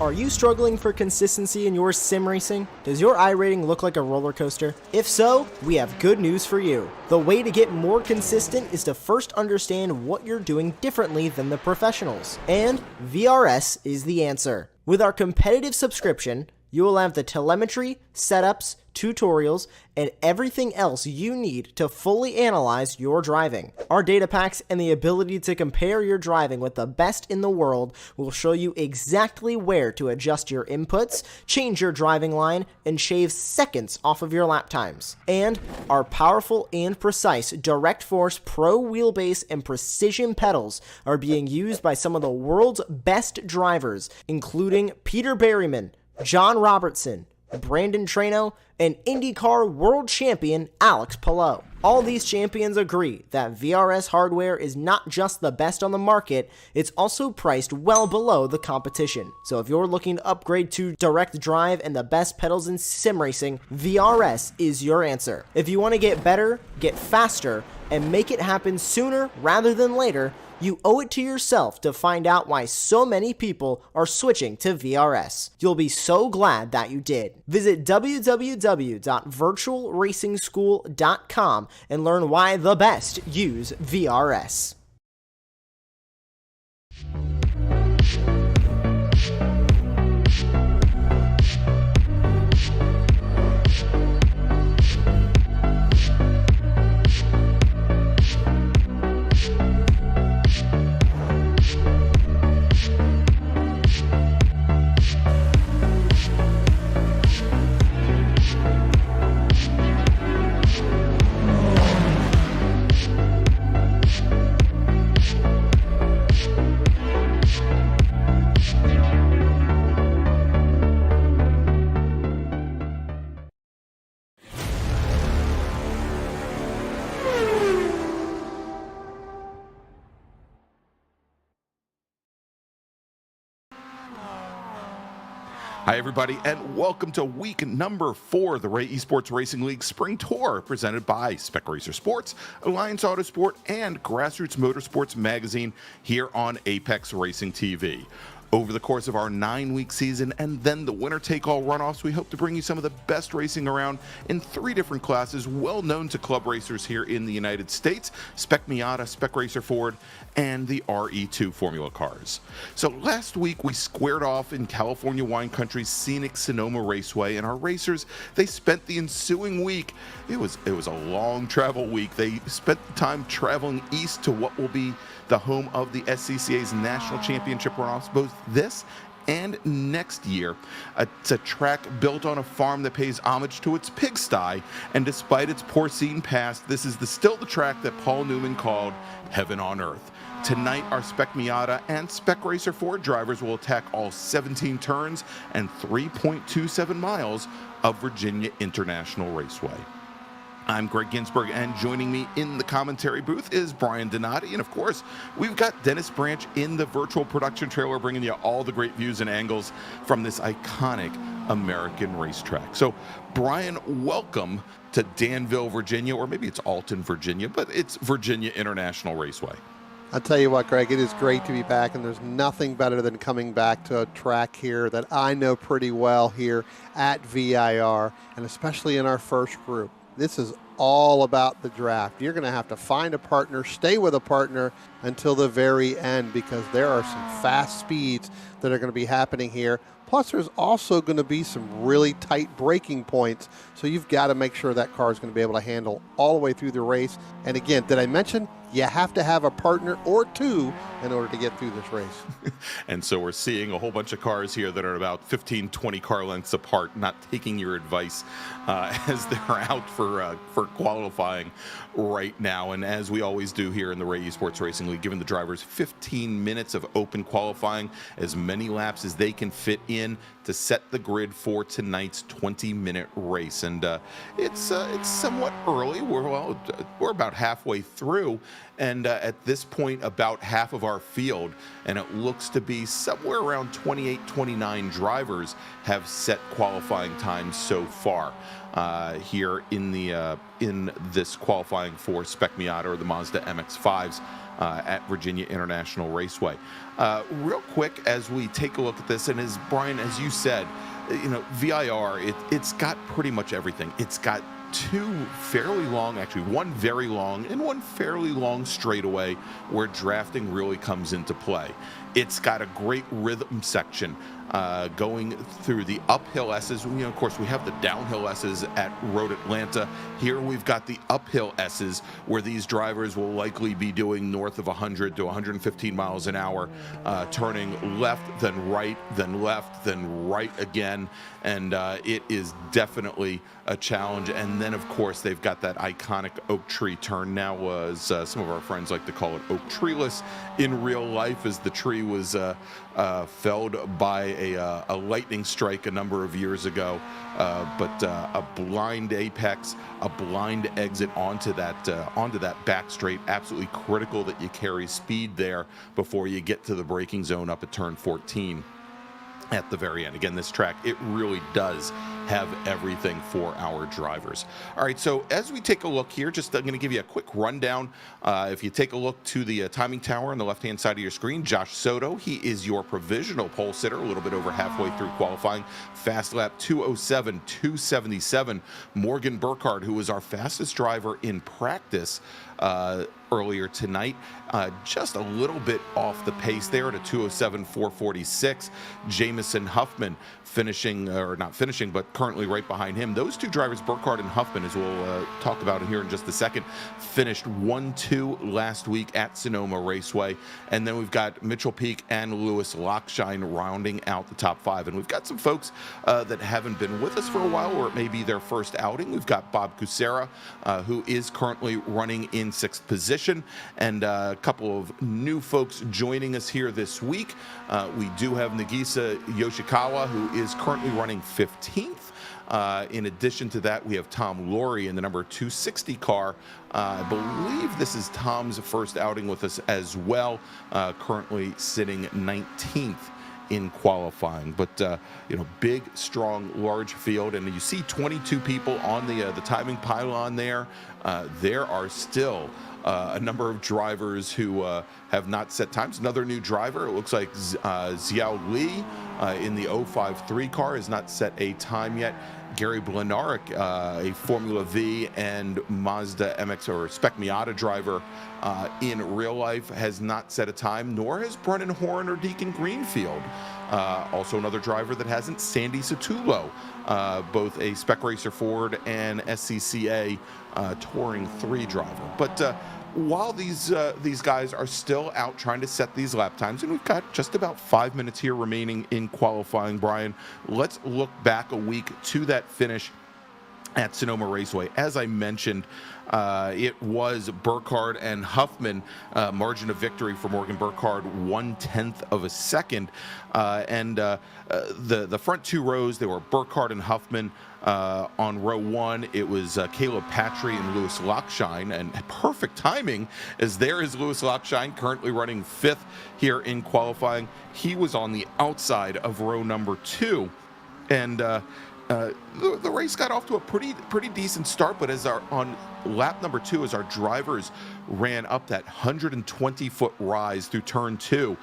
Are you struggling for consistency in your sim racing? Does your iRating look like a roller coaster? If so, we have good news for you. The way to get more consistent is to first understand what you're doing differently than the professionals. And VRS is the answer. With our competitive subscription, you will have the telemetry, setups, tutorials, and everything else you need to fully analyze your driving. Our data packs and the ability to compare your driving with the best in the world will show you exactly where to adjust your inputs, change your driving line, and shave seconds off of your lap times. And our powerful and precise Direct Force Pro wheelbase and precision pedals are being used by some of the world's best drivers, including Peter Berryman, John Robertson, Brandon Trano, and IndyCar World Champion Alex Palou. All these champions agree that VRS hardware is not just the best on the market, it's also priced well below the competition. So if you're looking to upgrade to direct drive and the best pedals in sim racing, VRS is your answer. If you want to get better, get faster, and make it happen sooner rather than later, you owe it to yourself to find out why so many people are switching to VRS. You'll be so glad that you did. Visit www.virtualracingschool.com and learn why the best use VRS. Hi, everybody, and welcome to week number 4 of the Ray Esports Racing League Spring Tour, presented by Spec Racer Sports, Alliance Autosport, and Grassroots Motorsports Magazine here on Apex Racing TV. Over the course of our 9-week season and then the winner-take-all runoffs, we hope to bring you some of the best racing around in 3 different classes well known to club racers here in the United States: Spec Miata, Spec Racer Ford, and the RE2 Formula cars. So last week we squared off in California wine country's scenic Sonoma Raceway, and our racers, they spent the ensuing week, it was a long travel week. They spent the time traveling east to what will be the home of the SCCA's National Championship runoffs, both this and next year. It's a track built on a farm that pays homage to its pigsty, and despite its porcine past, this is still the track that Paul Newman called heaven on earth. Tonight, our Spec Miata and Spec Racer Ford drivers will attack all 17 turns and 3.27 miles of Virginia International Raceway. I'm Greg Ginsburg, and joining me in the commentary booth is Brian Donati, and of course, we've got Dennis Branch in the virtual production trailer, bringing you all the great views and angles from this iconic American racetrack. So, Brian, welcome to Danville, Virginia, or maybe it's Alton, Virginia, but it's Virginia International Raceway. I'll tell you what, Greg, it is great to be back, and there's nothing better than coming back to a track here that I know pretty well here at VIR, and especially in our first group. This is all about the draft. You're going to have to find a partner, stay with a partner until the very end, because there are some fast speeds that are going to be happening here. Plus, there's also going to be some really tight braking points, so you've got to make sure that car is going to be able to handle all the way through the race. And again, did I mention you have to have a partner or 2 in order to get through this race? And so we're seeing a whole bunch of cars here that are about 15, 20 car lengths apart, not taking your advice as they're out for qualifying right now. And as we always do here in the Ray Esports Racing League, giving the drivers 15 minutes of open qualifying, as many laps as they can fit in to set the grid for tonight's 20-minute race. And it's somewhat early. We're about halfway through, And at this point, about half of our field, and it looks to be somewhere around 28, 29 drivers have set qualifying times so far here in this qualifying for Spec Miata or the Mazda MX-5s at Virginia International Raceway. Real quick, as we take a look at this, and as Brian, as you said, VIR, it's got pretty much everything. It's got two fairly long, actually one very long and one fairly long straightaway where drafting really comes into play. It's got a great rhythm section going through the uphill S's. Of course, we have the downhill S's at Road Atlanta. Here we've got the uphill S's where these drivers will likely be doing north of 100 to 115 miles an hour, turning left, then right, then left, then right again. And it is definitely a challenge. And then, of course, they've got that iconic oak tree turn. Now, as some of our friends like to call it, oak treeless in real life, as the tree was felled by a lightning strike a number of years ago. But a blind apex, a blind exit onto that back straight. Absolutely critical that you carry speed there before you get to the braking zone up at turn 14. At the very end. Again, this track, it really does have everything for our drivers. All right, so as we take a look here, just I'm going to give you a quick rundown. If you take a look to the timing tower on the left-hand side of your screen, Josh Soto, he is your provisional pole sitter, a little bit over halfway through qualifying. Fast lap 2:07.277. Morgan Burkhardt, who was our fastest driver in practice earlier tonight, just a little bit off the pace there at a 2:07.446. Jamison Huffman finishing, or not finishing, but currently right behind him. Those two drivers, Burkhardt and Huffman, as we'll talk about here in just a second, finished 1-2 last week at Sonoma Raceway. And then we've got Mitchell Peak and Lewis Lockshine rounding out the top five. And we've got some folks that haven't been with us for a while, or it may be their first outing. We've got Bob Kucera, who is currently running in 6th position, and a couple of new folks joining us here this week. We do have Nagisa Yoshikawa, who is currently running 15th. In addition to that, we have Tom Laurie in the number 260 car. I believe this is Tom's first outing with us as well, currently sitting 19th in qualifying. But big, strong, large field, and you see 22 people on the timing pylon there. There are still a number of drivers who have not set times. Another new driver, it looks like Xiao Li in the 053 car has not set a time yet. Gary Blenaric, a Formula V and Mazda MX or Spec Miata driver in real life, has not set a time, nor has Brennan Horn or Deacon Greenfield. Also another driver that hasn't, Sandy Satullo, both a Spec Racer Ford and SCCA Touring 3 driver. But while these guys are still out trying to set these lap times, and we've got just about 5 minutes here remaining in qualifying, Brian, let's look back a week to that finish at Sonoma Raceway. As I mentioned, it was Burkhardt and Huffman, margin of victory for Morgan Burkhardt, 1/10 of a second. And the front two rows, they were Burkhardt and Huffman. On row one, it was Caleb Patry and Lewis Lockshine, and perfect timing, as there is Lewis Lockshine, currently running 5th here in qualifying. He was on the outside of row number 2, and the race got off to a pretty decent start, but on lap number 2, as our drivers ran up that 120-foot rise through turn 2,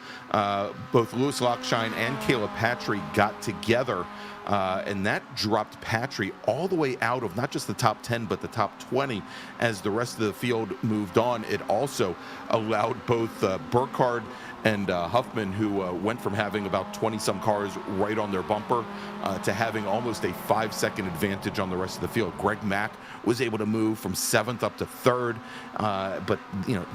both Lewis Lockshine and Caleb Patry got together, and that dropped Patry all the way out of not just the top 10, but the top 20 as the rest of the field moved on. It also allowed both Burkhardt and Huffman, who went from having about 20-some cars right on their bumper to having almost a 5-second advantage on the rest of the field. Greg Mack was able to move from 7th up to 3rd, but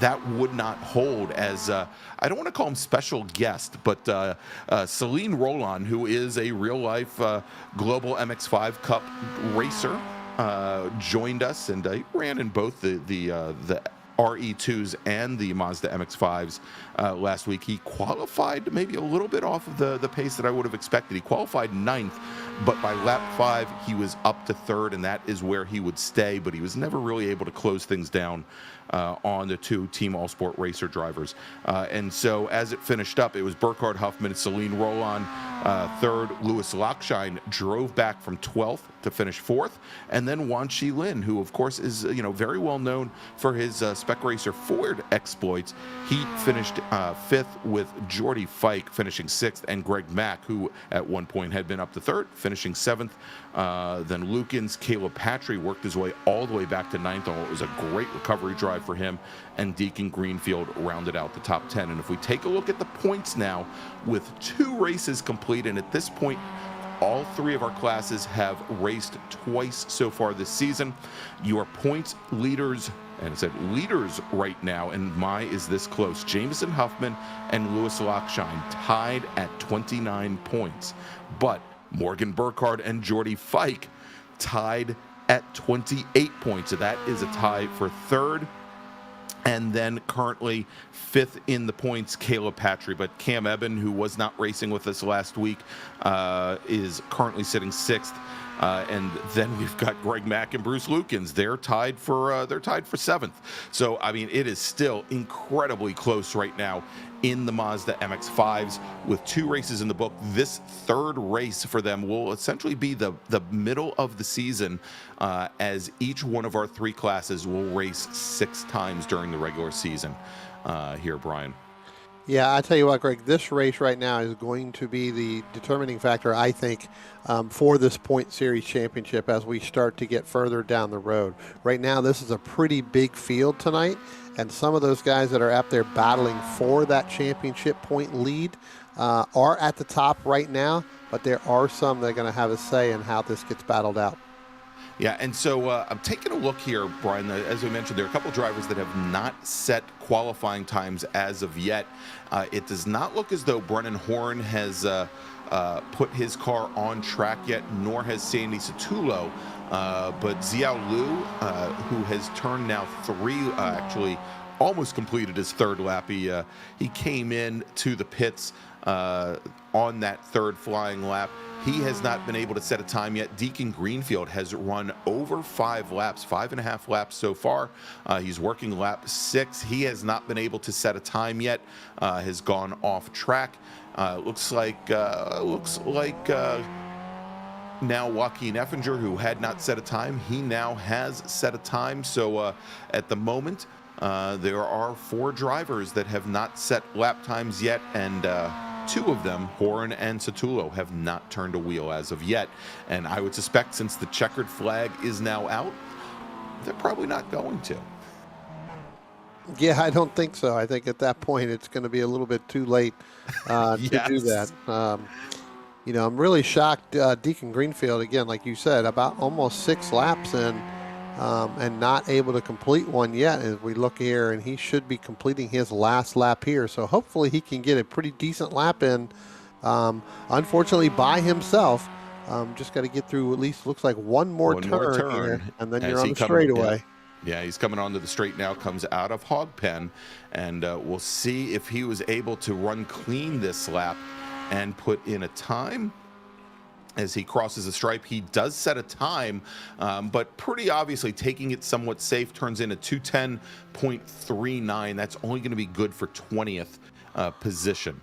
that would not hold, as I don't want to call him special guest, but Celine Roland, who is a real-life Global MX-5 Cup racer, joined us, and he ran in both the RE2s and the Mazda MX-5s last week. He qualified maybe a little bit off of the pace that I would have expected. He qualified ninth, but by lap 5, he was up to third, and that is where he would stay, but he was never really able to close things down on the two Team All-Sport Racer drivers. And so as it finished up, it was Burkhard Huffman, Celine Roland, third. Louis Lockshine drove back from 12th to finish 4th, and then Wan Shi Lin, who of course is very well known for his Spec Racer Ford exploits. He finished 5th, with Jordy Fike finishing 6th, and Greg Mack, who at one point had been up to 3rd, finishing 7th. Then Lukens, Caleb Patry worked his way all the way back to 9th, although it was a great recovery drive for him, and Deacon Greenfield rounded out the top 10. And if we take a look at the points now, with 2 races complete, and at this point all 3 of our classes have raced twice so far this season, your points leaders, and it said leaders right now, and my is this close, Jameson Huffman and Louis Lockshine tied at 29 points, but Morgan Burkhard and Jordy Fike tied at 28 points. So that is a tie for 3rd. And then currently 5th in the points, Caleb Patry. But Cam Eben, who was not racing with us last week, is currently sitting 6th. And then we've got Greg Mack and Bruce Lukens. They're tied for 7th. So I mean, it is still incredibly close right now in the Mazda MX-5s with 2 races in the book. This 3rd race for them will essentially be the middle of the season, as each one of our 3 classes will race 6 times during the regular season here, Brian. Yeah, I tell you what, Greg, this race right now is going to be the determining factor, I think, for this Point Series championship as we start to get further down the road. Right now, this is a pretty big field tonight, and some of those guys that are up there battling for that championship point lead are at the top right now, but there are some that are going to have a say in how this gets battled out. Yeah, and so I'm taking a look here, Brian. As we mentioned, there are a couple drivers that have not set qualifying times as of yet. It does not look as though Brennan Horn has put his car on track yet, nor has Sandy Satullo. But Xiao Lu, who has turned now 3, actually almost completed his 3rd lap. He came in to the pits on that 3rd flying lap. He has not been able to set a time yet. Deacon Greenfield has run over 5 laps, 5.5 laps so far. He's working lap 6. He has not been able to set a time yet. Has gone off track. Looks like now Joaquin Effinger, who had not set a time, he now has set a time. So at the moment, there are 4 drivers that have not set lap times yet, and 2 of them, Horn and Satullo, have not turned a wheel as of yet. And I would suspect, since the checkered flag is now out, they're probably not going to. Yeah, I don't think so. I think at that point it's going to be a little bit too late to do that. I'm really shocked. Deacon Greenfield, again, like you said, about almost 6 laps in, and not able to complete one yet. As we look here, and he should be completing his last lap here. So hopefully he can get a pretty decent lap in. Unfortunately, by himself. Just got to get through at least, looks like one more turn here, and then you're on the straightaway. Yeah, he's coming onto the straight now, comes out of Hog Pen, and we'll see if he was able to run clean this lap and put in a time. As he crosses the stripe, he does set a time, but pretty obviously taking it somewhat safe, turns in a 2:10.39. That's only going to be good for 20th position.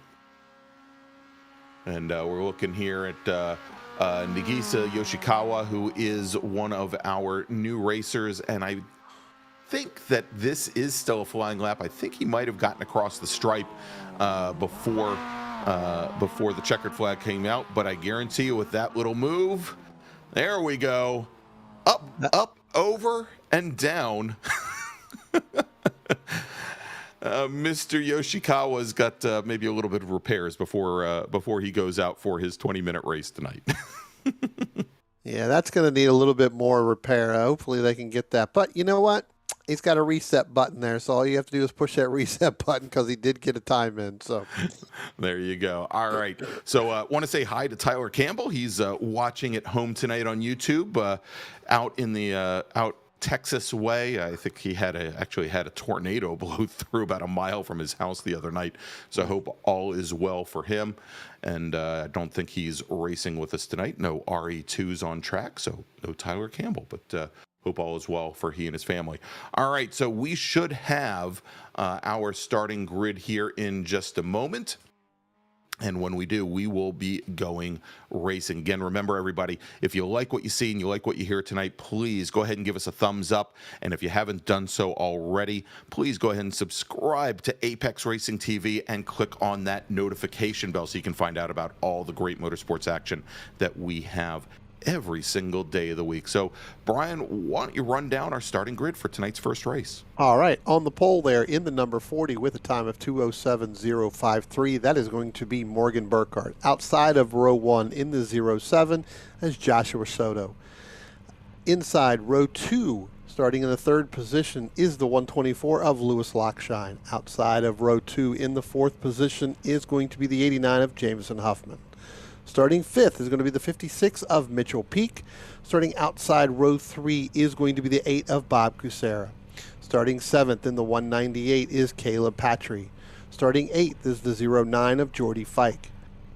And we're looking here at Nagisa Yoshikawa, who is one of our new racers, and I think that this is still a flying lap. I think he might have gotten across the stripe before the checkered flag came out, but I guarantee you with that little move, there we go, up, over, and down. Mr. Yoshikawa's got maybe a little bit of repairs before he goes out for his 20-minute race tonight. Yeah, that's going to need a little bit more repair. Hopefully they can get that. But you know what? He's got a reset button there, so all you have to do is push that reset button because he did get a time in. So there you go. All right. So want to say hi to Tyler Campbell. He's watching at home tonight on YouTube, out Texas way. I think he actually had a tornado blow through about a mile from his house the other night. So I hope all is well for him. And I don't think he's racing with us tonight. No RE2s on track, so no Tyler Campbell. But hope all is well for he and his family. All right, so we should have our starting grid here in just a moment. And when we do, we will be going racing. Again, remember, everybody, if you like what you see and you like what you hear tonight, please go ahead and give us a thumbs up. And if you haven't done so already, please go ahead and subscribe to Apex Racing TV and click on that notification bell so you can find out about all the great motorsports action that we have every single day of the week. So, Brian, why don't you run down our starting grid for tonight's first race? All right, on the pole there in the number 40 with a time of 2:07.053, that is going to be Morgan Burkhardt. Outside of row 1 in the 07 is Joshua Soto. Inside row 2, starting in the 3rd position, is the 124 of Lewis Lockshine. Outside of row 2 in the 4th position is going to be the 89 of Jameson Huffman. Starting 5th is going to be the 56 of Mitchell Peak. Starting outside row 3 is going to be the 8 of Bob Kucera. Starting 7th in the 198 is Caleb Patry. Starting 8th is the 09 of Jordy Fike.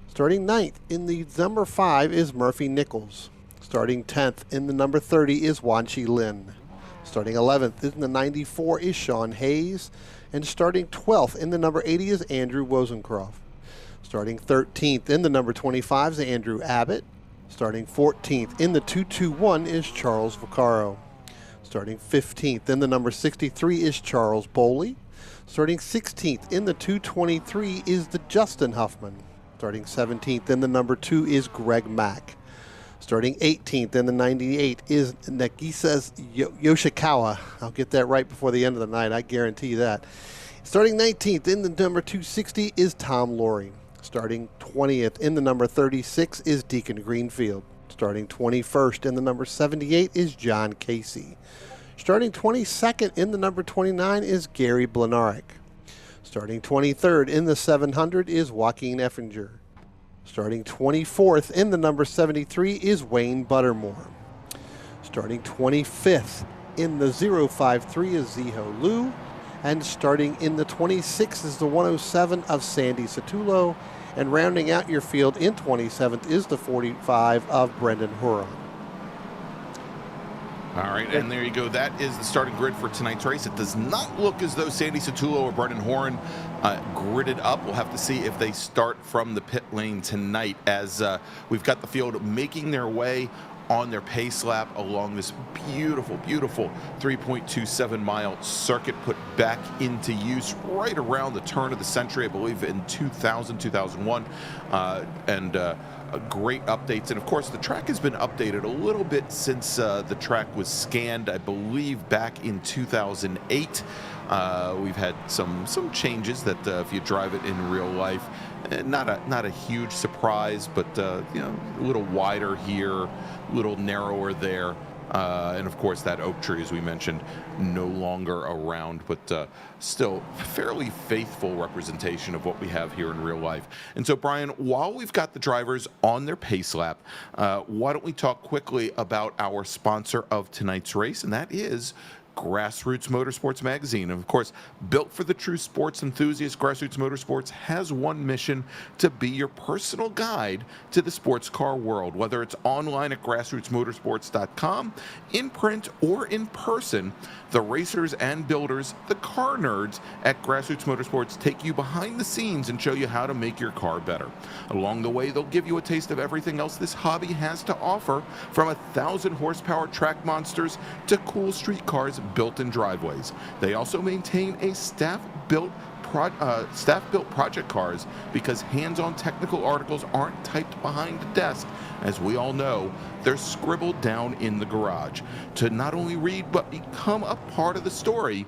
Starting 9th in the number 5 is Murphy Nichols. Starting 10th in the number 30 is Wanchi Lin. Starting 11th in the 94 is Sean Hayes. And starting 12th in the number 80 is Andrew Wozencroft. Starting 13th in the number 25 is Andrew Abbott. Starting 14th in the 221 is Charles Vaccaro. Starting 15th in the number 63 is Charles Boley. Starting 16th in the 223 is the Justin Huffman. Starting 17th in the number 2 is Greg Mack. Starting 18th in the 98 is Nagisa Yoshikawa. I'll get that right before the end of the night, I guarantee you that. Starting 19th in the number 260 is Tom Loring. Starting 20th in the number 36 is Deacon Greenfield. Starting 21st in the number 78 is John Casey. Starting 22nd in the number 29 is Gary Blenarek. Starting 23rd in the 700 is Joaquin Effinger. Starting 24th in the number 73 is Wayne Buttermore. Starting 25th in the 053 is Ziho Liu. And starting in the 26th is the 107 of Sandy Satullo. And rounding out your field in 27th is the 45 of Brendan Huron. All right, and there you go. That is the starting grid for tonight's race. It does not look as though Sandy Satullo or Brendan Horan gridded up. We'll have to see if they start from the pit lane tonight, as we've got the field making their way on their pace lap along this beautiful, beautiful 3.27 mile circuit put back into use right around the turn of the century, I believe in 2000, 2001. Great updates. And of course, the track has been updated a little bit since the track was scanned, I believe, back in 2008. We've had some changes that if you drive it in real life, not a huge surprise, but you know, a little wider here, a little narrower there. And of course, that oak tree, as we mentioned, no longer around, but still fairly faithful representation of what we have here in real life. And so, Brian, while we've got the drivers on their pace lap, why don't we talk quickly about our sponsor of tonight's race, and that is Grassroots Motorsports Magazine. And of course, built for the true sports enthusiast, Grassroots Motorsports has one mission: to be your personal guide to the sports car world. Whether it's online at grassrootsmotorsports.com, in print or in person, the racers and builders, the car nerds at Grassroots Motorsports, take you behind the scenes and show you how to make your car better. Along the way, they'll give you a taste of everything else this hobby has to offer, from 1,000 horsepower track monsters to cool street cars built in driveways. They also maintain a staff-built project cars, because hands-on technical articles aren't typed behind a desk. As we all know, they're scribbled down in the garage. To not only read but become a part of the story,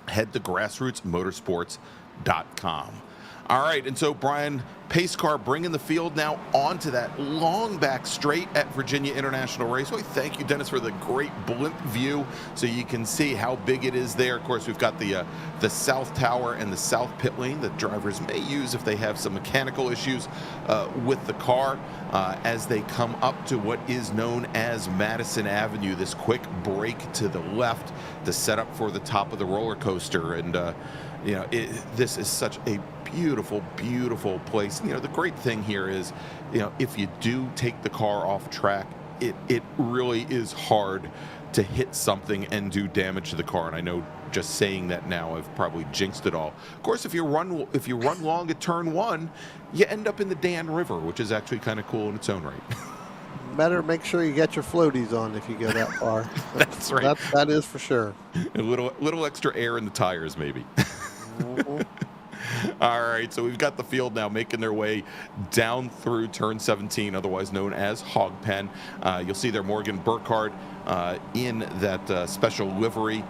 head to grassrootsmotorsports.com. All right, and so Brian, pace car bringing the field now onto that long back straight at Virginia International Raceway. Thank you, Dennis, for the great blimp view so you can see how big it is there. Of course, we've got the south tower and the south pit lane that drivers may use if they have some mechanical issues with the car as they come up to what is known as Madison Avenue, this quick break to the left to set up for the top of the roller coaster. And this is such a beautiful, beautiful place. The great thing here is, if you do take the car off track, it really is hard to hit something and do damage to the car. And I know just saying that now, I've probably jinxed it all. Of course, if you run long at turn 1, you end up in the Dan River, which is actually kind of cool in its own right. Better make sure you get your floaties on if you go that far. That's right. That is for sure. A little extra air in the tires, maybe. Mm-hmm. All right, so we've got the field now making their way down through turn 17, otherwise known as Hog Pen. You'll see there Morgan Burkhardt in that special livery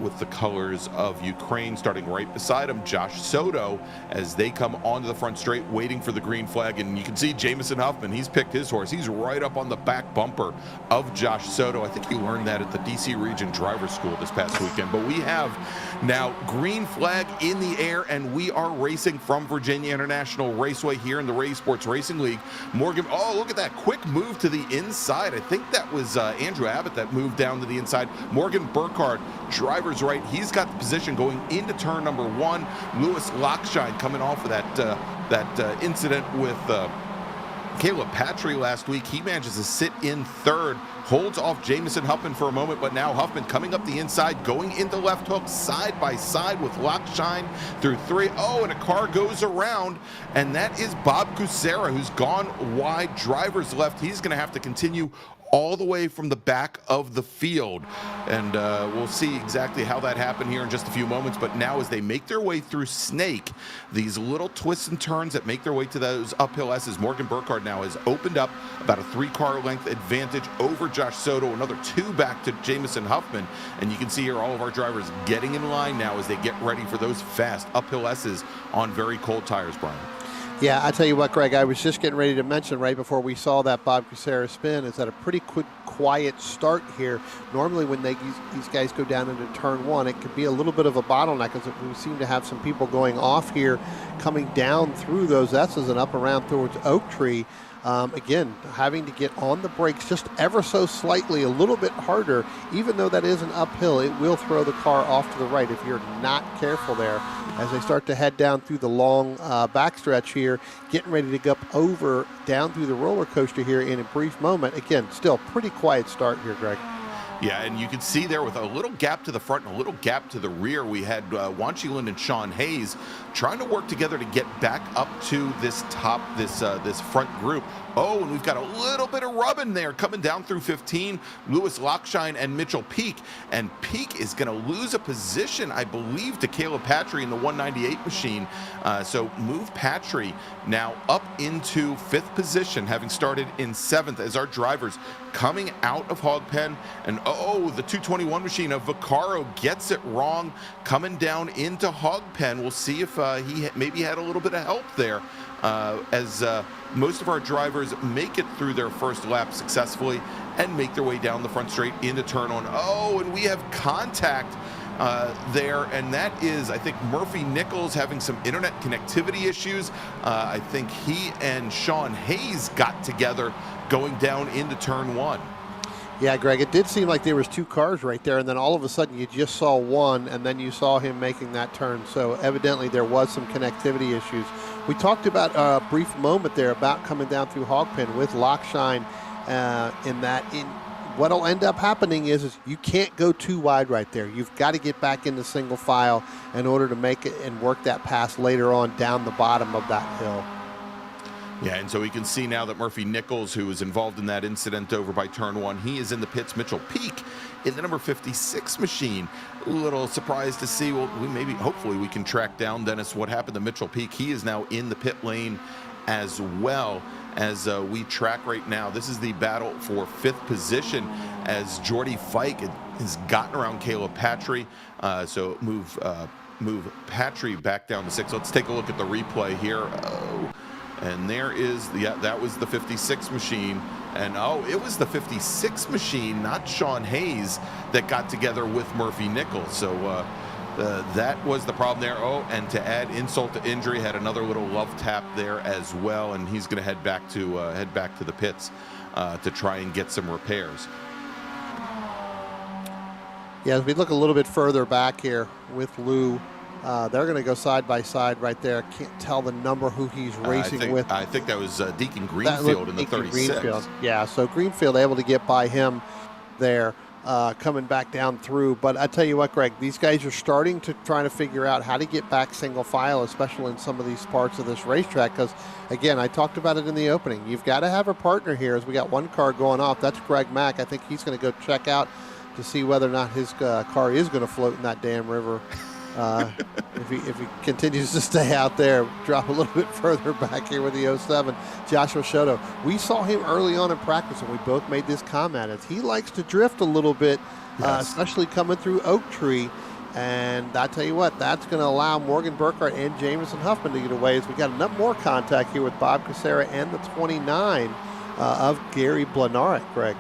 with the colors of Ukraine. Starting right beside him, Josh Soto, as they come onto the front straight waiting for the green flag. And you can see Jamison Huffman, he's picked his horse. He's right up on the back bumper of Josh Soto. I think he learned that at the DC Region Driver School this past weekend. But we have now green flag in the air, and we are racing from Virginia International Raceway here in the Ray Esports Racing League. Morgan, oh, look at that quick move to the inside. I think that was Andrew Abbott that moved down to the inside. Morgan Burkhardt, driver's right. He's got the position going into turn number 1. Lewis Lockshine coming off of that incident with Caleb Patry last week. He manages to sit in third, holds off Jamison Huffman for a moment, but now Huffman coming up the inside, going into left hook, side by side with Lockshine through 3. Oh, and a car goes around, and that is Bob Kucera, who's gone wide, driver's left. He's going to have to continue all the way from the back of the field. And we'll see exactly how that happened here in just a few moments. But now as they make their way through Snake, these little twists and turns that make their way to those uphill S's, Morgan Burkhardt now has opened up about a 3-car length advantage over Josh Soto, another 2 back to Jamison Huffman. And you can see here all of our drivers getting in line now as they get ready for those fast uphill S's on very cold tires, Brian. Yeah, I tell you what, Greg, I was just getting ready to mention right before we saw that Bob Kucera spin is that a pretty quick, quiet start here. Normally when these guys go down into turn 1, it could be a little bit of a bottleneck because we seem to have some people going off here, coming down through those S's and up around towards Oak Tree. Again, having to get on the brakes just ever so slightly, a little bit harder, even though that is an uphill, it will throw the car off to the right if you're not careful there. As they start to head down through the long backstretch here, getting ready to go over down through the roller coaster here in a brief moment. Again, still pretty quiet start here, Greg. Yeah, and you can see there with a little gap to the front and a little gap to the rear, we had Wanchiland and Sean Hayes trying to work together to get back up to this top, this front group. Oh, and we've got a little bit of rubbing there coming down through 15. Lewis Lockshine and Mitchell Peak. And Peak is going to lose a position, I believe, to Caleb Patry in the 198 machine. So move Patry now up into 5th position, having started in 7th as our drivers coming out of Hog Pen. And oh, the 221 machine of Vaccaro gets it wrong, coming down into Hog Pen. We'll see if he maybe had a little bit of help there. As most of our drivers make it through their first lap successfully and make their way down the front straight into turn 1. Oh, and we have contact there, and that is, I think, Murphy Nichols having some internet connectivity issues. I think he and Sean Hayes got together going down into turn 1. Yeah, Greg, it did seem like there was 2 cars right there, and then all of a sudden you just saw one, and then you saw him making that turn. So evidently there was some connectivity issues. We talked about a brief moment there about coming down through Hog Pen with Lockshine what'll end up happening is you can't go too wide right there. You've got to get back into single file in order to make it and work that pass later on down the bottom of that hill. Yeah, and so we can see now that Murphy Nichols, who was involved in that incident over by turn 1, he is in the pits. Mitchell Peak in the number 56 machine. A little surprised to see, well, hopefully we can track down, Dennis, what happened to Mitchell Peak. He is now in the pit lane as well as we track right now. This is the battle for 5th position as Jordy Fike has gotten around Caleb Patry. So move move Patry back down to 6. Let's take a look at the replay here. Oh, and there is, that was the 56 machine. And it was the 56 machine, not Sean Hayes, that got together with Murphy Nichols. So that was the problem there. And to add insult to injury, had another little love tap there as well, and he's going to head back to the pits to try and get some repairs. Yeah, as we look a little bit further back here with Lou, they're going to go side by side right there. Can't tell the number who he's racing with. I think that was Deacon Greenfield in the 36. Greenfield. Yeah, so Greenfield able to get by him there, coming back down through. But I tell you what, Greg, these guys are starting to try to figure out how to get back single file, especially in some of these parts of this racetrack. Because, again, I talked about it in the opening. You've got to have a partner here as we got one car going off. That's Greg Mack. I think he's going to go check out to see whether or not his car is going to float in that damn river. If he continues to stay out there, drop a little bit further back here with the 07, Joshua Soto. We saw him early on in practice, and we both made this comment as he likes to drift a little bit, yes, especially coming through Oak Tree. And I tell you what, that's going to allow Morgan Burkhart and Jameson Huffman to get away as we got enough more contact here with Bob Casera and the 29 of Gary Blenarek, Greg.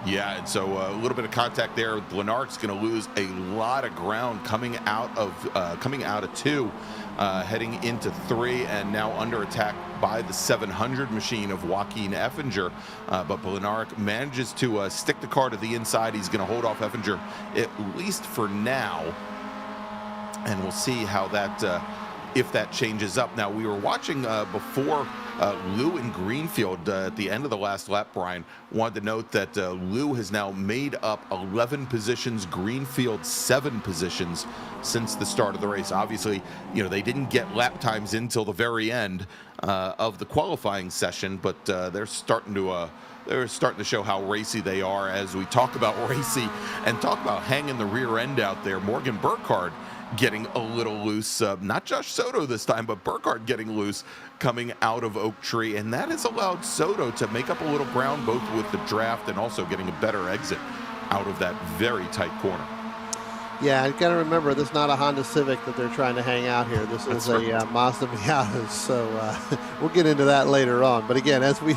Yeah, and so a little bit of contact there. Blenark's going to lose a lot of ground coming out of 2, heading into 3, and now under attack by the 700 machine of Joaquin Effinger. But Blenark manages to stick the car to the inside. He's going to hold off Effinger at least for now, and we'll see how that if that changes up. Now, we were watching before Lou and Greenfield at the end of the last lap. Brian wanted to note that Lou has now made up 11 positions, Greenfield 7 positions since the start of the race. Obviously, they didn't get lap times until the very end of the qualifying session, but they're starting to show how racy they are as we talk about racy and talk about hanging the rear end out there. Morgan Burkhart getting a little loose, not Josh Soto this time, but Burkhart getting loose coming out of Oak Tree, and that has allowed Soto to make up a little ground both with the draft and also getting a better exit out of that very tight corner. Yeah, you got to remember, this is not a Honda Civic that they're trying to hang out here. This is a Mazda MX-5, so we'll get into that later on. But again, as we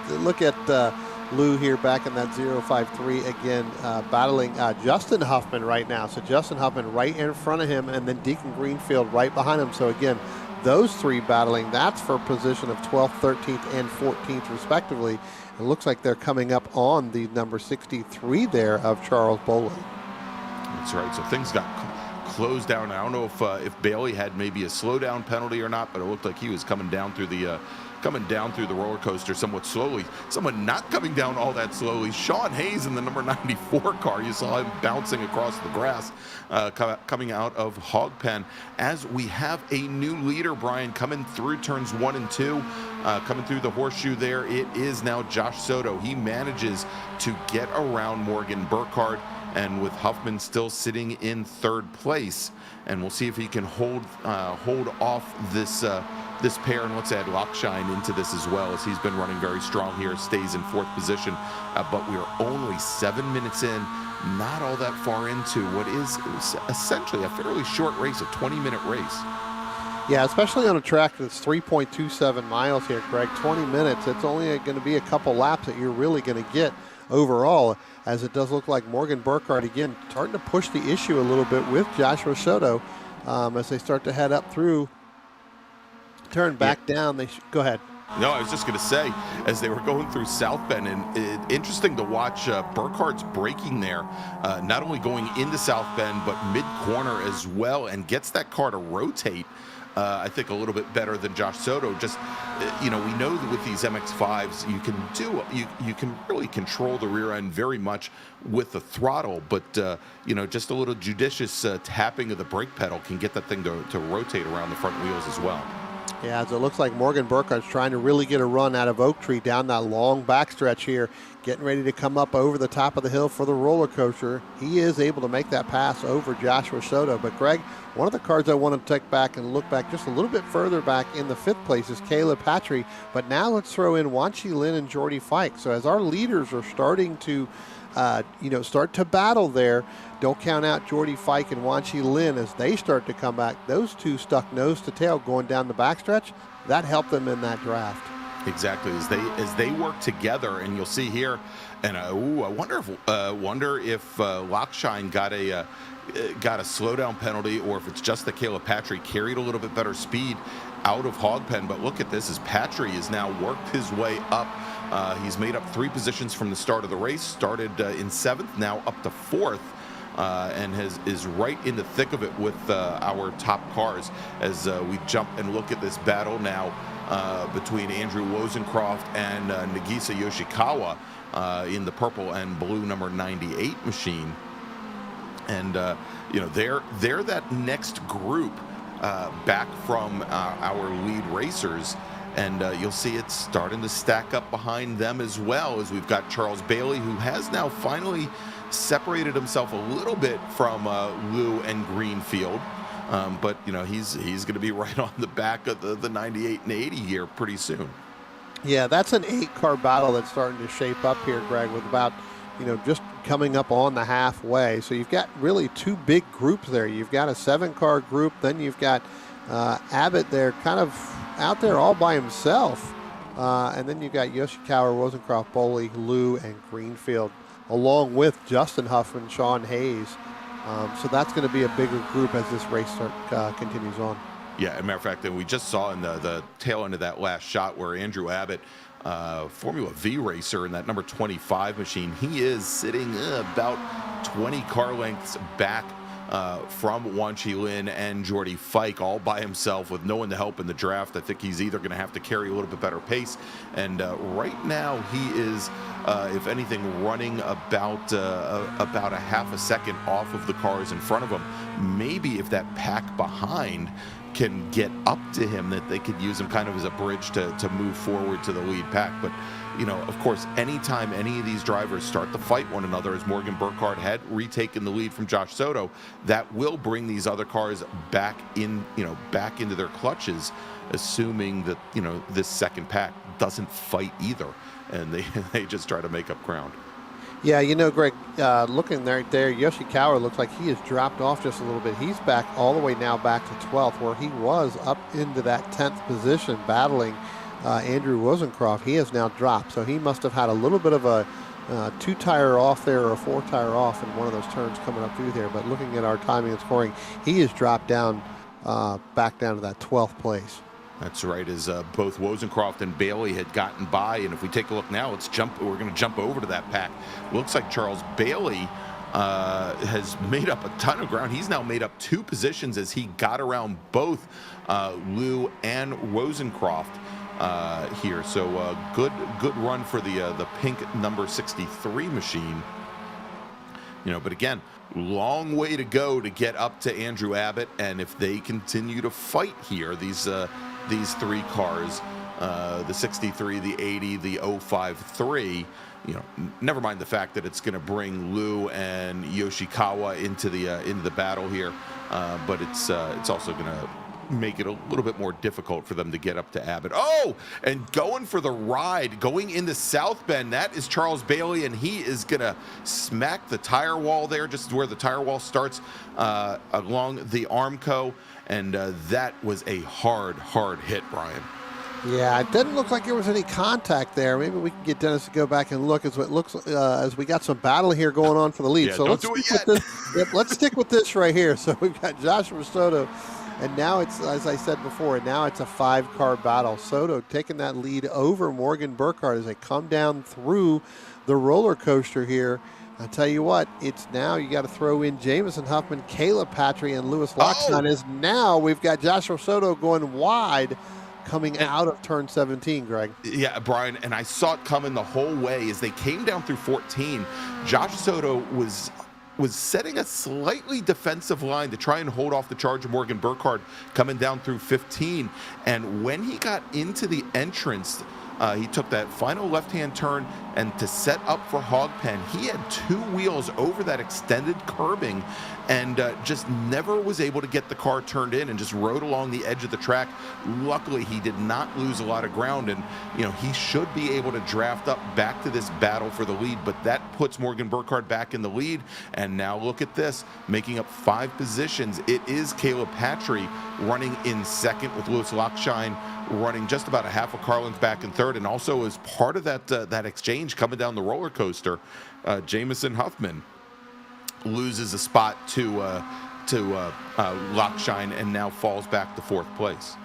look at Lou here back in that 053 again, battling Justin Huffman right now. So Justin Huffman right in front of him, and then Deacon Greenfield right behind him. So again, those three battling. That's for position of 12th, 13th, and 14th respectively. It looks like they're coming up on the number 63 there of Charles Boland. That's right. So things got closed down. I don't know if Bailey had maybe a slowdown penalty or not, but it looked like he was coming down through the roller coaster somewhat slowly. Someone not coming down all that slowly, Sean Hayes in the number 94 car. You saw him bouncing across the grass coming out of Hog Pen. As we have a new leader, Brian, coming through turns 1 and 2, coming through the horseshoe there. It is now Josh Soto. He manages to get around Morgan Burkhart, and with Huffman still sitting in 3rd place. And we'll see if he can hold off this pair, and let's add Lockshine into this as well, as he's been running very strong here, stays in 4th position. But we're only 7 minutes in, not all that far into what is essentially a fairly short race, a 20-minute race. Yeah, especially on a track that's 3.27 miles here, Greg. 20 minutes, it's only going to be a couple laps that you're really going to get overall, as it does look like Morgan Burkhart, again, starting to push the issue a little bit with Joshua Soto as they start to head up through, turn back down. Go ahead. No, I was just going to say, as they were going through South Bend, and interesting to watch Burkhart's braking there, not only going into South Bend, but mid-corner as well, and gets that car to rotate, I think, a little bit better than Josh Soto. Just, we know that with these MX-5s, you can really control the rear end very much with the throttle, but, just a little judicious tapping of the brake pedal can get that thing to rotate around the front wheels as well. Yeah, as it looks like Morgan Burkhart's trying to really get a run out of Oak Tree down that long backstretch here, getting ready to come up over the top of the hill for the roller coaster. He is able to make that pass over Joshua Soto. But Greg, one of the cars I want to take back and look back just a little bit further back in the 5th place is Caleb Patry. But now let's throw in Wanchi Lin and Jordy Fike. So as our leaders are starting to start to battle there. Don't count out Jordy Fike and Wanchi Lin as they start to come back. Those two stuck nose to tail going down the backstretch. That helped them in that draft. Exactly, as they work together, and you'll see here. And I wonder if Lockshine got a slowdown penalty, or if it's just that Caleb Patry carried a little bit better speed out of Hogpen. But look at this, as Patry has now worked his way up. He's made up 3 positions from the start of the race. Started in 7th, now up to 4th. And is right in the thick of it with our top cars as we jump and look at this battle now between Andrew Wozencroft and Nagisa Yoshikawa in the purple and blue number 98 machine. And they're that next group back from our lead racers. And you'll see it's starting to stack up behind them as well, as we've got Charles Bailey, who has now finally separated himself a little bit from Lou and Greenfield. But he's going to be right on the back of the 98 and 80 here pretty soon. Yeah, that's an 8-car battle that's starting to shape up here, Greg, with about just coming up on the halfway. So you've got really 2 big groups there. You've got a 7-car group, then you've got Abbott there kind of out there all by himself. And then you've got Yoshikawa, Wozencroft, Boley, Lou, and Greenfield, along with Justin Huffman, Sean Hayes. So that's going to be a bigger group as this race continues on. Yeah, as a matter of fact, we just saw in the tail end of that last shot where Andrew Abbott, Formula V racer in that number 25 machine, he is sitting about 20 car lengths back from Wanchi Lin and Jordy Fike, all by himself with no one to help in the draft. I think he's either going to have to carry a little bit better pace, and right now he is, if anything, running about a half a second off of the cars in front of him. Maybe if that pack behind can get up to him, that they could use him kind of as a bridge to move forward to the lead pack. But of course, anytime any of these drivers start to fight one another, as Morgan Burkhardt had retaken the lead from Josh Soto, that will bring these other cars back into their clutches, assuming that this second pack doesn't fight either, and they just try to make up ground. Yeah, Greg, looking right there, Yoshikawa looks like he has dropped off just a little bit. He's back all the way now back to 12th, where he was up into that 10th position battling Andrew Wozencroft. He has now dropped, so he must have had a little bit of a 2-tire off there, or a 4-tire off in one of those turns coming up through there. But looking at our timing and scoring, he has dropped down, back down to that 12th place. That's right, as both Wozencroft and Bailey had gotten by. And if we take a look now, we're going to jump over to that pack. Looks like Charles Bailey has made up a ton of ground. He's now made up 2 positions as he got around both Lou and Wozencroft here. So good run for the pink number 63 machine. But again, long way to go to get up to Andrew Abbott, and if they continue to fight here, these 3 cars, the 63, the 80, the 053, never mind the fact that it's going to bring Lou and Yoshikawa into the battle here, but it's also going to make it a little bit more difficult for them to get up to Abbott. Oh, and going for the ride, going into South Bend, that is Charles Bailey, and he is going to smack the tire wall there, just where the tire wall starts along the Armco, and that was a hard hit, Brian. Yeah, it didn't look like there was any contact there. Maybe we can get Dennis to go back and look as what looks as we got some battle here going on for the lead. Yeah, so let's stick with this right here. So we've got Joshua Soto, and now it's, as I said before, now it's a 5-car battle. Soto taking that lead over Morgan Burkhardt as they come down through the roller coaster here. I tell you what, it's now you got to throw in Jamison Huffman, Caleb Patry, and Lewis Lockstein. As now we've got Joshua Soto going wide, coming out of turn 17, Greg. Yeah, Brian, and I saw it coming the whole way as they came down through 14. Josh Soto was setting a slightly defensive line to try and hold off the charge of Morgan Burkhardt coming down through 15. And when he got into the entrance He took that final left-hand turn, and to set up for Hogpen, he had 2 wheels over that extended curbing and just never was able to get the car turned in and just rode along the edge of the track. Luckily, he did not lose a lot of ground, and he should be able to draft up back to this battle for the lead, but that puts Morgan Burkhardt back in the lead. And now look at this, making up 5 positions. It is Caleb Patry running in second, with Lewis Lockshine running just about a half a car length back in third, and also as part of that exchange coming down the roller coaster, Jamison Huffman loses a spot to Lockshine and now falls back to 4th place.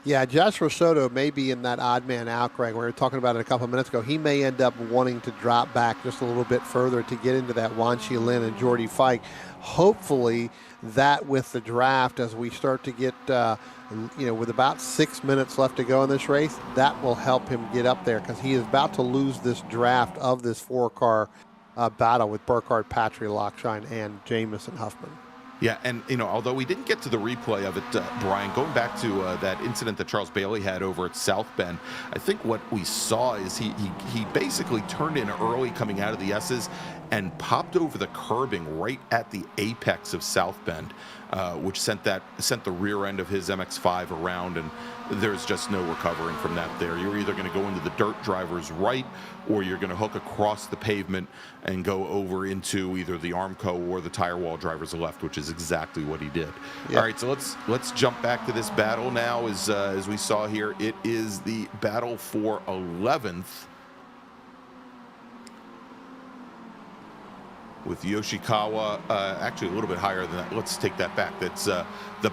Yeah, Josh Rosoto may be in that odd man out, Greg. We were talking about it a couple of minutes ago. He may end up wanting to drop back just a little bit further to get into that Wan Chi Lin and Jordy Fike. Hopefully that with the draft, as we start to get, with about 6 minutes left to go in this race, that will help him get up there, because he is about to lose this draft of this 4-car battle with Burkhardt, Patry, Lockshine, and Jamison Huffman. Yeah, and although we didn't get to the replay of it, Brian, going back to that incident that Charles Bailey had over at South Bend, I think what we saw is he basically turned in early coming out of the S's and popped over the curbing right at the apex of South Bend, which sent the rear end of his MX-5 around, and there's just no recovering from that there. You're either going to go into the dirt driver's right, or you're going to hook across the pavement and go over into either the Armco or the tire wall driver's left, which is exactly what he did. Yep. All right, so let's jump back to this battle now. As we saw here, it is the battle for 11th, with Yoshikawa actually a little bit higher than that. Let's take that back. That's the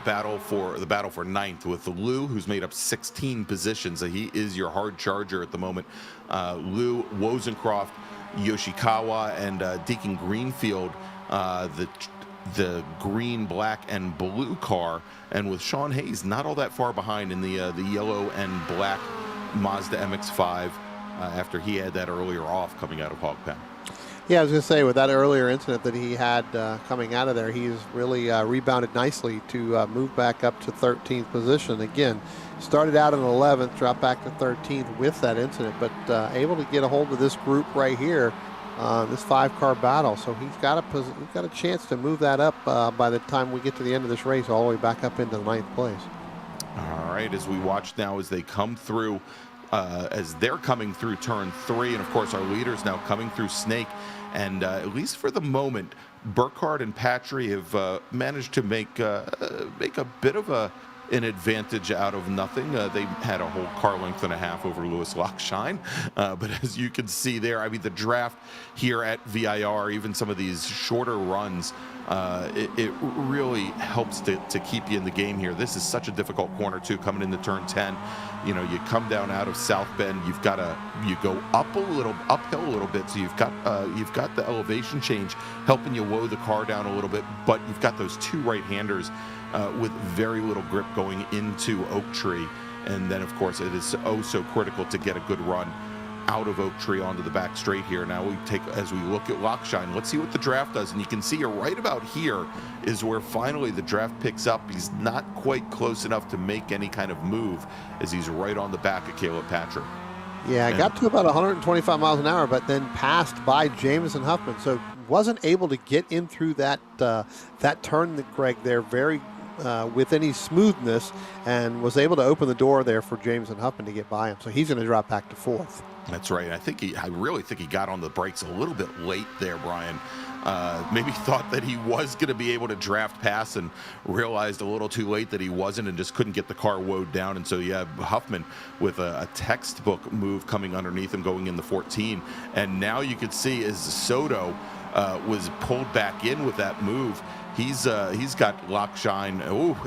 battle for 9th, with Lou, who's made up 16 positions. He is your hard charger at the moment. Lou, Wozencroft, Yoshikawa, and Deacon Greenfield, the green, black, and blue car, and with Sean Hayes not all that far behind in the yellow and black Mazda MX-5 after he had that earlier off coming out of Hogpen. Yeah, I was going to say, with that earlier incident that he had coming out of there, he's really rebounded nicely to move back up to 13th position. Again, started out in 11th, dropped back to 13th with that incident, but able to get a hold of this group right here, this 5-car battle. So he's got a chance to move that up by the time we get to the end of this race, all the way back up into the 9th place. All right, as we watch now as they come through, as they're coming through turn 3, and of course our leaders now coming through Snake, and at least for the moment, Burkhardt and Patry have managed to make a bit of an advantage out of nothing. They had a whole car length and a half over Lewis Lockshine, but as you can see there, I mean, the draft here at VIR, even some of these shorter runs, it really helps to keep you in the game here. This is such a difficult corner too, coming into turn 10. You come down out of South Bend, you go uphill a little bit, so you've got the elevation change helping you low the car down a little bit, but you've got those 2 right-handers with very little grip going into Oak Tree, and then of course it is so critical to get a good run out of Oak Tree onto the back straight here. Now as we look at Lockshine, let's see what the draft does, and you can see right about here is where finally the draft picks up. He's not quite close enough to make any kind of move, as he's right on the back of Caleb Patry. Yeah, got to about 125 miles an hour, but then passed by Jamison Huffman, so wasn't able to get in through that turn that Greg there very with any smoothness, and was able to open the door there for Jamison Huffman to get by him. So he's going to drop back to 4th. That's right. I really think he got on the brakes a little bit late there, Brian. Maybe thought that he was going to be able to draft past and realized a little too late that he wasn't, and just couldn't get the car woed down. And so you have Huffman with a textbook move coming underneath him, going in the 14. And now you could see as Soto was pulled back in with that move, he's got Lockshine,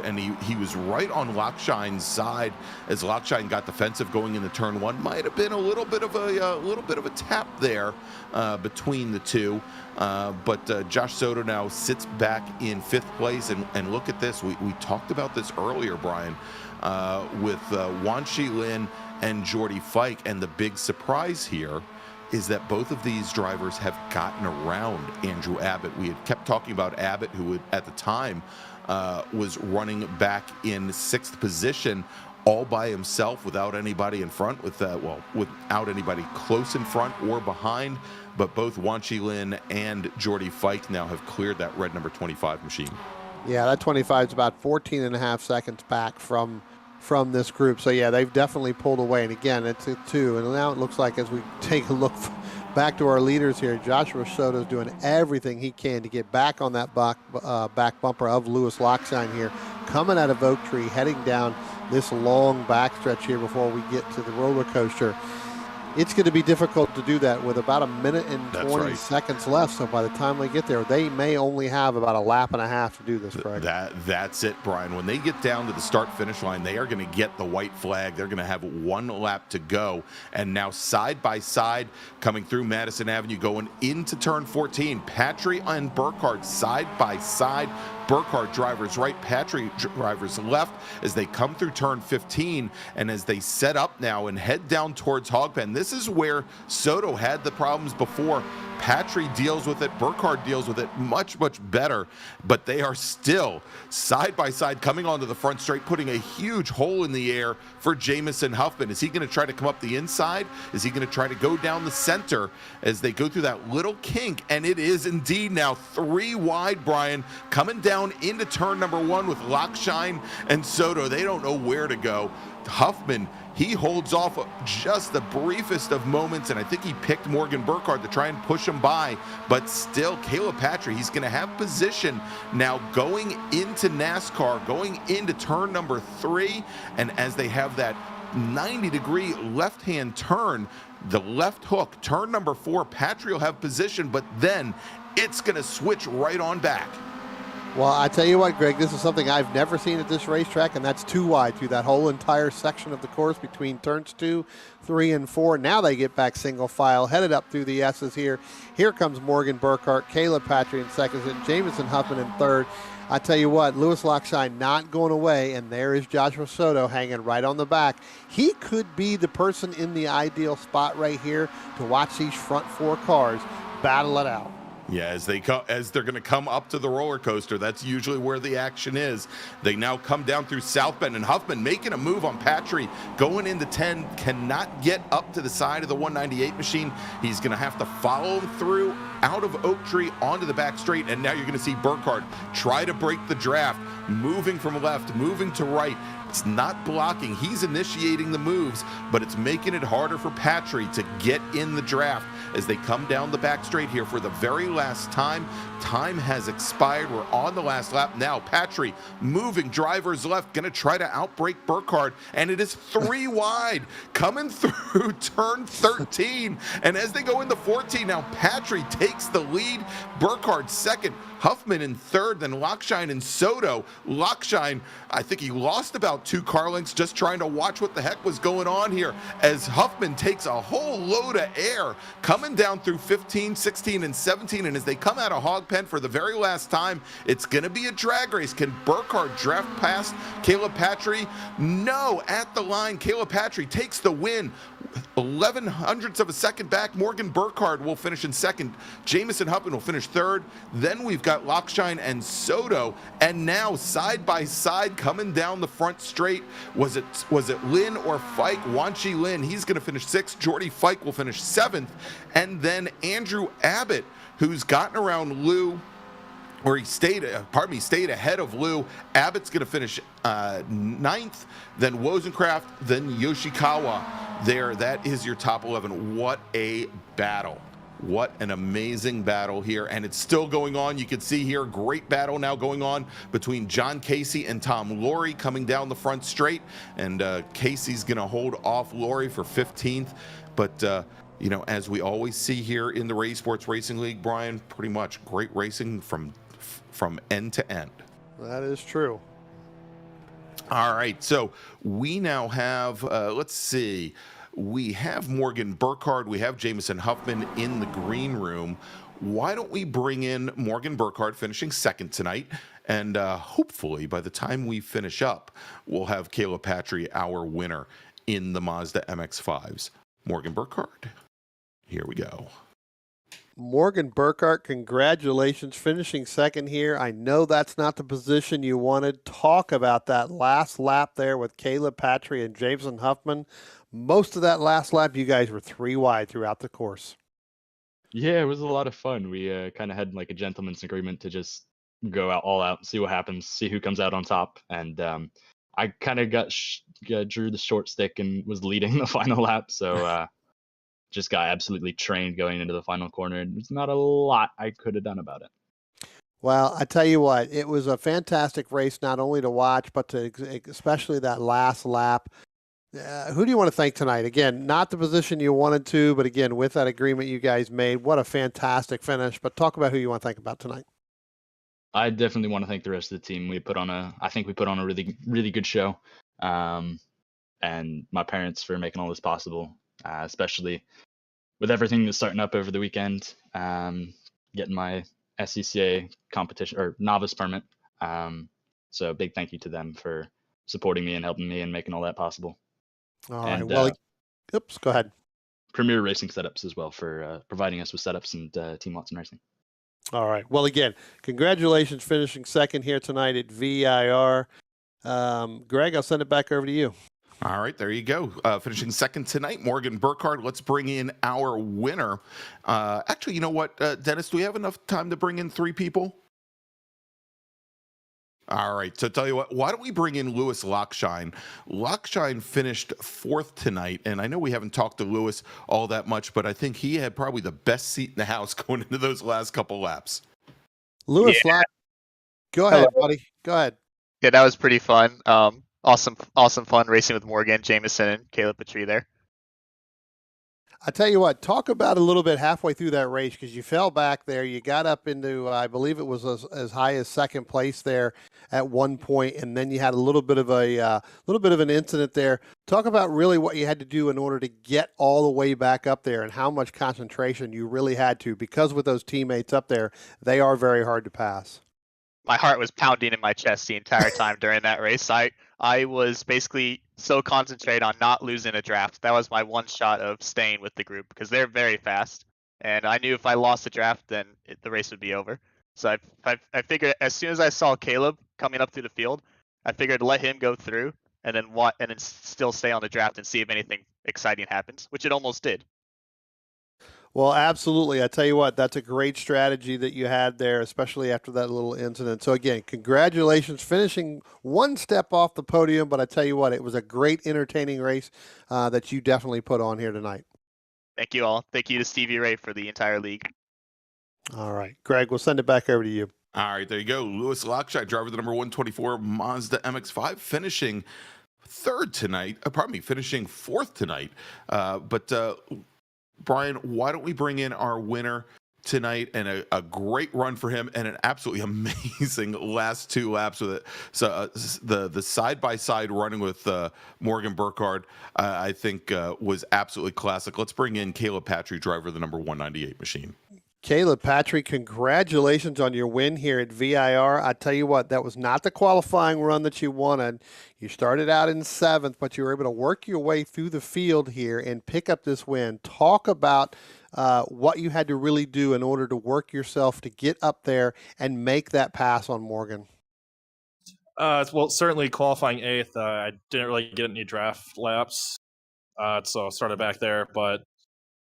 and he was right on Lockshine's side as Lockshine got defensive going into turn 1. Might have been a little bit of a tap there between the two, but Josh Soto now sits back in 5th place, and look at this. We talked about this earlier, Brian, with Wan Chi Lin and Jordy Fike, and the big surprise here is that both of these drivers have gotten around Andrew Abbott. We had kept talking about Abbott, who at the time was running back in 6th position, all by himself without anybody in front, without anybody close in front or behind. But both Wan Lin and Jordy Fike now have cleared that red number 25 machine. Yeah, that 25 is about 14 and a half seconds back from this group. So, yeah, they've definitely pulled away. And, again, it's a 2. And now it looks like as we take a look back to our leaders here, Joshua Soto's doing everything he can to get back on that back bumper of Lewis Lockshine here, coming out of Oak Tree, heading down this long backstretch here before we get to the roller coaster. It's going to be difficult to do that with about a minute and 20 seconds left. So by the time they get there, they may only have about a lap and a half to do this, Greg. That's it, Brian. When they get down to the start-finish line, they are going to get the white flag. They're going to have 1 lap to go. And now side by side, coming through Madison Avenue, going into turn 14, Patry and Burkhardt side by side. Burkhardt drivers right, Patry drivers left as they come through turn 15, and as they set up now and head down towards Hogpen. This is where Soto had the problems before. Patry deals with it, Burkhardt deals with it much, much better, but they are still side by side coming onto the front straight, putting a huge hole in the air for Jamison Huffman. Is he going to try to come up the inside? Is he going to try to go down the center as they go through that little kink? And it is indeed now 3 wide, Brian, coming down into turn number 1 with Lockshine and Soto. They don't know where to go. Huffman, he holds off just the briefest of moments, and I think he picked Morgan Burkhardt to try and push him by, but still, Caleb Patry, he's going to have position now going into NASCAR, going into turn number 3, and as they have that 90-degree left-hand turn, the left hook, turn number 4, Patry will have position, but then it's going to switch right on back. Well, I tell you what, Greg, this is something I've never seen at this racetrack, and that's 2 wide through that whole entire section of the course between turns 2, 3, and 4. Now they get back single file, headed up through the S's here. Here comes Morgan Burkhardt, Caleb Patry in second, and Jamison Huffman in third. I tell you what, Lewis Lockshine not going away, and there is Joshua Soto hanging right on the back. He could be the person in the ideal spot right here to watch these front 4 cars battle it out. Yeah, as they're going to come up to the roller coaster, that's usually where the action is. They now come down through South Bend, and Huffman making a move on Patry, going into 10, cannot get up to the side of the 198 machine. He's going to have to follow through out of Oak Tree onto the back straight, and now you're going to see Burkhardt try to break the draft, moving from left, moving to right. It's not blocking. He's initiating the moves, but it's making it harder for Patry to get in the draft as they come down the back straight here for the very last time. Time has expired. We're on the last lap now. Patry moving drivers left, going to try to outbrake Burkhardt, and it is 3 wide coming through turn 13. And as they go into 14, now Patry takes the lead. Burkhardt second, Huffman in third, then Lockshine and Soto. Lockshine, I think he lost about 2 car lengths just trying to watch what the heck was going on here as Huffman takes a whole load of air coming down through 15, 16, and 17. And as they come out of Hogpen for the very last time, it's going to be a drag race. Can Burkhardt draft past Caleb Patry? No, at the line, Caleb Patry takes the win. 11 hundredths of a second back. Morgan Burkhardt will finish in second. Jamison Huffman will finish third. Then we've got Lockshine and Soto, and now side by side coming down the front straight. Was it Lin or Fike? Wanchi Lin, he's going to finish 6th. Jordy Fike will finish 7th, and then Andrew Abbott, who's gotten around Lou, or he stayed ahead of Lou. Abbott's going to finish 9th, then Wozencraft, then Yoshikawa. There, that is your top 11. What a battle. What an amazing battle here, and it's still going on. You can see here, great battle now going on between John Casey and Tom Laurie coming down the front straight, and Casey's going to hold off Laurie for 15th, but you know, as we always see here in the Esports Racing League, Brian, pretty much great racing from end to end. That is true. All right, so we now have, let's see, we have Morgan Burkhardt, we have Jamison Huffman in the green room. Why don't we bring in Morgan Burkhardt finishing 2nd tonight, and hopefully by the time we finish up, we'll have Caleb Patry, our winner in the Mazda MX-5s. Morgan Burkhardt, here we go. Morgan Burkhart, congratulations, finishing second here. I know that's not the position you wanted. Talk about that last lap there with Caleb Patry and Jameson Huffman. Most of that last lap, you guys were 3 wide throughout the course. Yeah, it was a lot of fun. We kind of had like a gentleman's agreement to just go out all out, see what happens, see who comes out on top. And I kind of drew the short stick and was leading the final lap. So just got absolutely trained going into the final corner. There's not a lot I could have done about it. Well, I tell you what, it was a fantastic race, not only to watch, but to especially that last lap. Who do you want to thank tonight? Again, not the position you wanted to, but again, with that agreement you guys made, what a fantastic finish. But talk about who you want to thank about tonight. I definitely want to thank the rest of the team. I think we put on a really, really good show. And my parents for making all this possible, especially with everything that's starting up over the weekend, getting my SCCA competition or novice permit. So big thank you to them for supporting me and helping me and making all that possible. All right. Well, oops, go ahead. Premier Racing Setups as well for providing us with setups and Team Watson Racing. All right. Well, again, congratulations finishing second here tonight at VIR. Greg, I'll send it back over to you. All right, there you go. Finishing second tonight, Morgan Burkhart. Let's bring in our winner. Actually, you know what, Dennis, do we have enough time to bring in 3 people? All right, so tell you what, why don't we bring in Lewis Lockshine? Lockshine finished 4th tonight, and I know we haven't talked to Lewis all that much, but I think he had probably the best seat in the house going into those last couple laps. Lewis Lock, go ahead, buddy. Go ahead. Yeah, that was pretty fun. Awesome fun racing with Morgan, Jameson, and Caleb Patry there. I tell you what, talk about a little bit halfway through that race, because you fell back there. You got up into, I believe it was as high as second place there at one point, and then you had a little bit of an incident there. Talk about really what you had to do in order to get all the way back up there, and how much concentration you really had to, because with those teammates up there, they are very hard to pass. My heart was pounding in my chest the entire time during that race. I was basically so concentrated on not losing a draft. That was my one shot of staying with the group, because they're very fast. And I knew if I lost the draft, then the race would be over. So I figured as soon as I saw Caleb coming up through the field, I figured let him go through and then still stay on the draft and see if anything exciting happens, which it almost did. Well, absolutely. I tell you what, that's a great strategy that you had there, especially after that little incident. So again, congratulations, finishing one step off the podium. But I tell you what, it was a great, entertaining race that you definitely put on here tonight. Thank you all. Thank you to Stevie Ray for the entire league. All right, Greg, we'll send it back over to you. All right, there you go. Lewis Lockshine, driver of the number 124 Mazda MX-5, finishing 3rd tonight. Finishing 4th tonight. Brian, why don't we bring in our winner tonight, and a great run for him, and an absolutely amazing last 2 laps with it. So the side-by-side running with Morgan Burkhart, I think was absolutely classic. Let's bring in Caleb Patry, driver of the number 198 machine. Caleb Patry, congratulations on your win here at VIR. I tell you what, that was not the qualifying run that you wanted. You started out in 7th, but you were able to work your way through the field here and pick up this win. Talk about what you had to really do in order to work yourself to get up there and make that pass on Morgan. Well, certainly qualifying 8th. I didn't really get any draft laps, so I started back there, but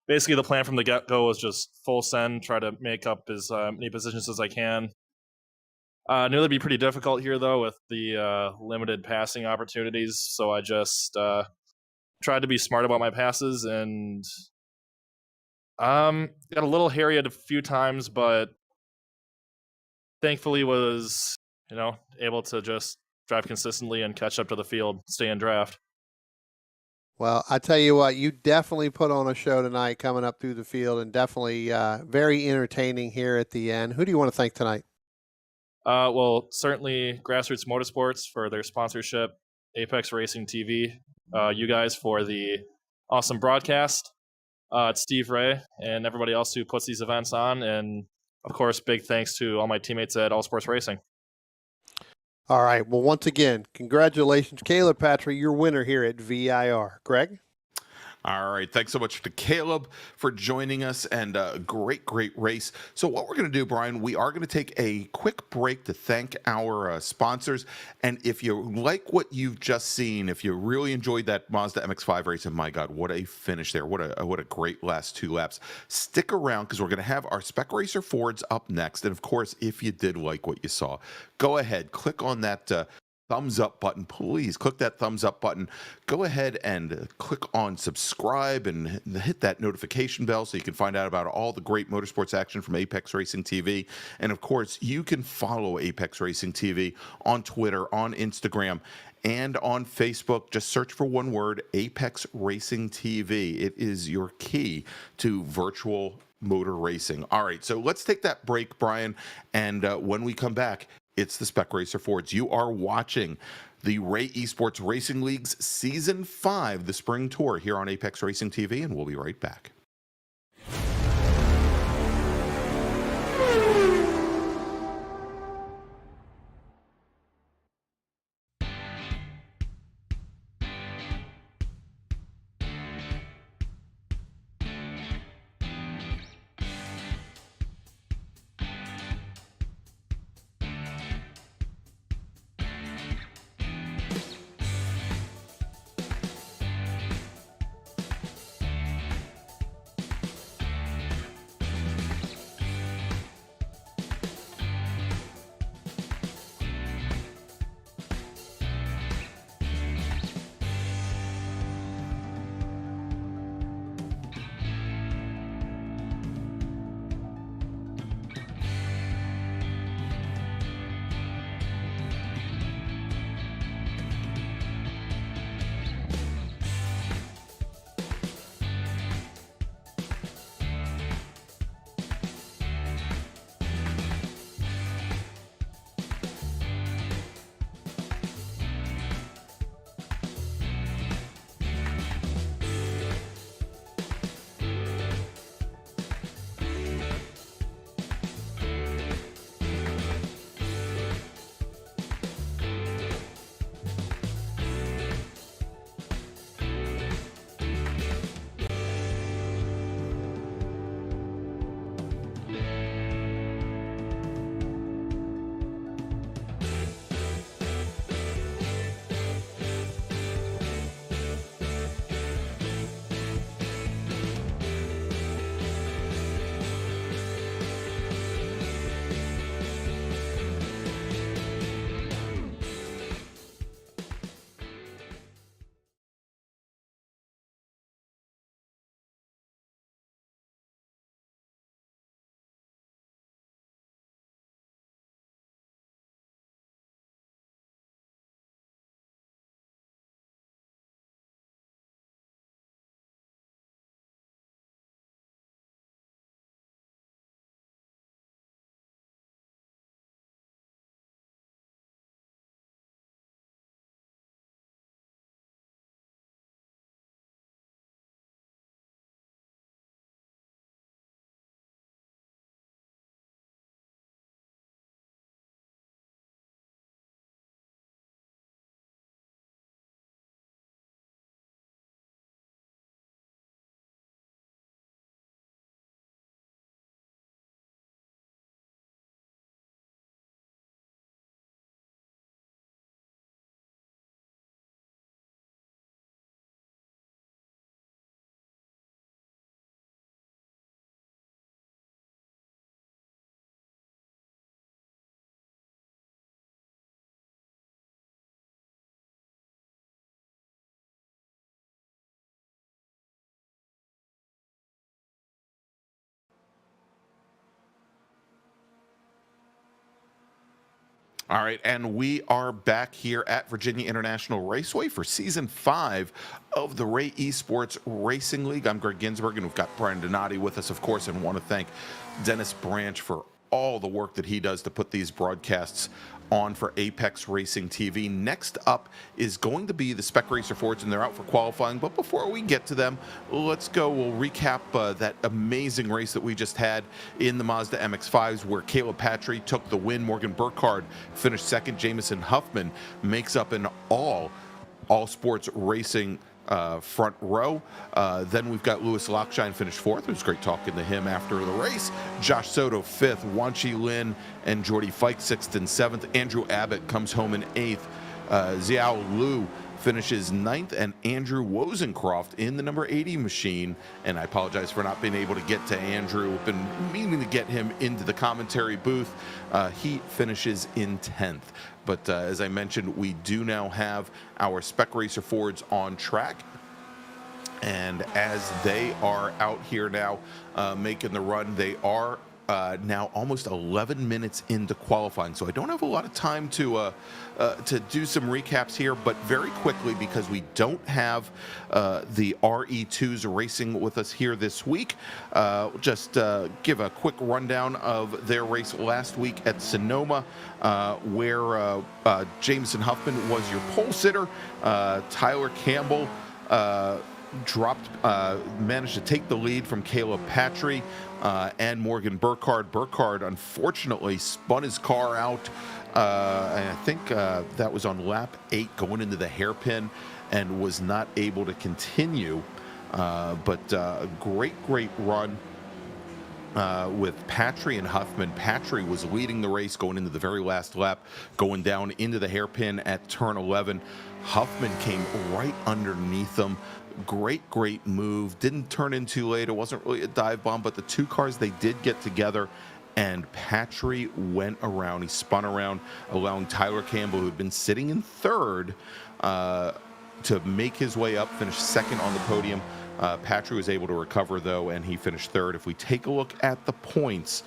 basically, the plan from the get-go was just full send, try to make up as many positions as I can. I knew it'd be pretty difficult here, though, with the limited passing opportunities. So I just tried to be smart about my passes, and got a little hairy at a few times, but thankfully was able to just drive consistently and catch up to the field, stay in draft. Well, I tell you what, you definitely put on a show tonight coming up through the field, and definitely very entertaining here at the end. Who do you want to thank tonight? Well, certainly Grassroots Motorsports for their sponsorship, Apex Racing TV, you guys for the awesome broadcast, it's Steve Ray and everybody else who puts these events on, and of course, big thanks to all my teammates at All Sports Racing. All right. Well, once again, congratulations, Caleb Patry, your winner here at VIR. Greg? All right. Thanks so much to Caleb for joining us, and a great race. So what we're going to do, Brian, we are going to take a quick break to thank our sponsors. And if you like what you've just seen, if you really enjoyed that Mazda MX-5 race, and my God, what a finish there. What a great last 2 laps. Stick around because we're going to have our Spec Racer Fords up next. And of course, if you did like what you saw, go ahead, click on that thumbs up button. Please click that thumbs up button. Go ahead and click on subscribe and hit that notification bell so you can find out about all the great motorsports action from Apex Racing TV. And of course, you can follow Apex Racing TV on Twitter, on Instagram, and on Facebook. Just search for one word, Apex Racing TV. It is your key to virtual motor racing. All right, so let's take that break, Brian. And when we come back, it's the Spec Racer Fords. You are watching the Ray Esports Racing League's Season 5, the Spring Tour, here on Apex Racing TV, and we'll be right back. All right, and we are back here at Virginia International Raceway for Season 5 of the Ray Esports Racing League. I'm Greg Ginsberg, and we've got Brian Donati with us, of course, and want to thank Dennis Branch for all the work that he does to put these broadcasts on for Apex Racing TV. Next up is going to be the Spec Racer Fords, and they're out for qualifying. But before we get to them, let's go. We'll recap that amazing race that we just had in the Mazda MX-5s, where Caleb Patry took the win. Morgan Burkhardt finished second. Jamison Huffman makes up an all sports racing front row. Then we've got Lewis Lockshine finished fourth. It was great talking to him after the race. Josh Soto fifth. Wanchi Lin and Jordy Fike sixth and seventh. Andrew Abbott comes home in eighth. Xiao Lu finishes ninth, and Andrew Wozencroft in the number 80 machine. And I apologize for not being able to get to Andrew. We've been meaning to get him into the commentary booth. He finishes in 10th. But as I mentioned, we do now have our Spec Racer Fords on track. And as they are out here now making the run, they are now almost 11 minutes into qualifying. So I don't have a lot of time to do some recaps here, but very quickly, because we don't have the RE2s racing with us here this week, just give a quick rundown of their race last week at Sonoma, where Jameson Huffman was your pole sitter. Tyler Campbell managed to take the lead from Caleb Patry and Morgan Burkhardt. Burkhardt unfortunately spun his car out, and I think that was on lap 8 going into the hairpin, and was not able to continue. But a great run with Patry and Huffman. Patry was leading the race going into the very last lap, going down into the hairpin at turn 11. Huffman came right underneath him. Great move. Didn't turn in too late. It wasn't really a dive bomb, but the two cars, they did get together, and Patry went around. He spun around, allowing Tyler Campbell, who had been sitting in third, to make his way up, finish second on the podium. Patry was able to recover, though, and he finished third. If we take a look at the points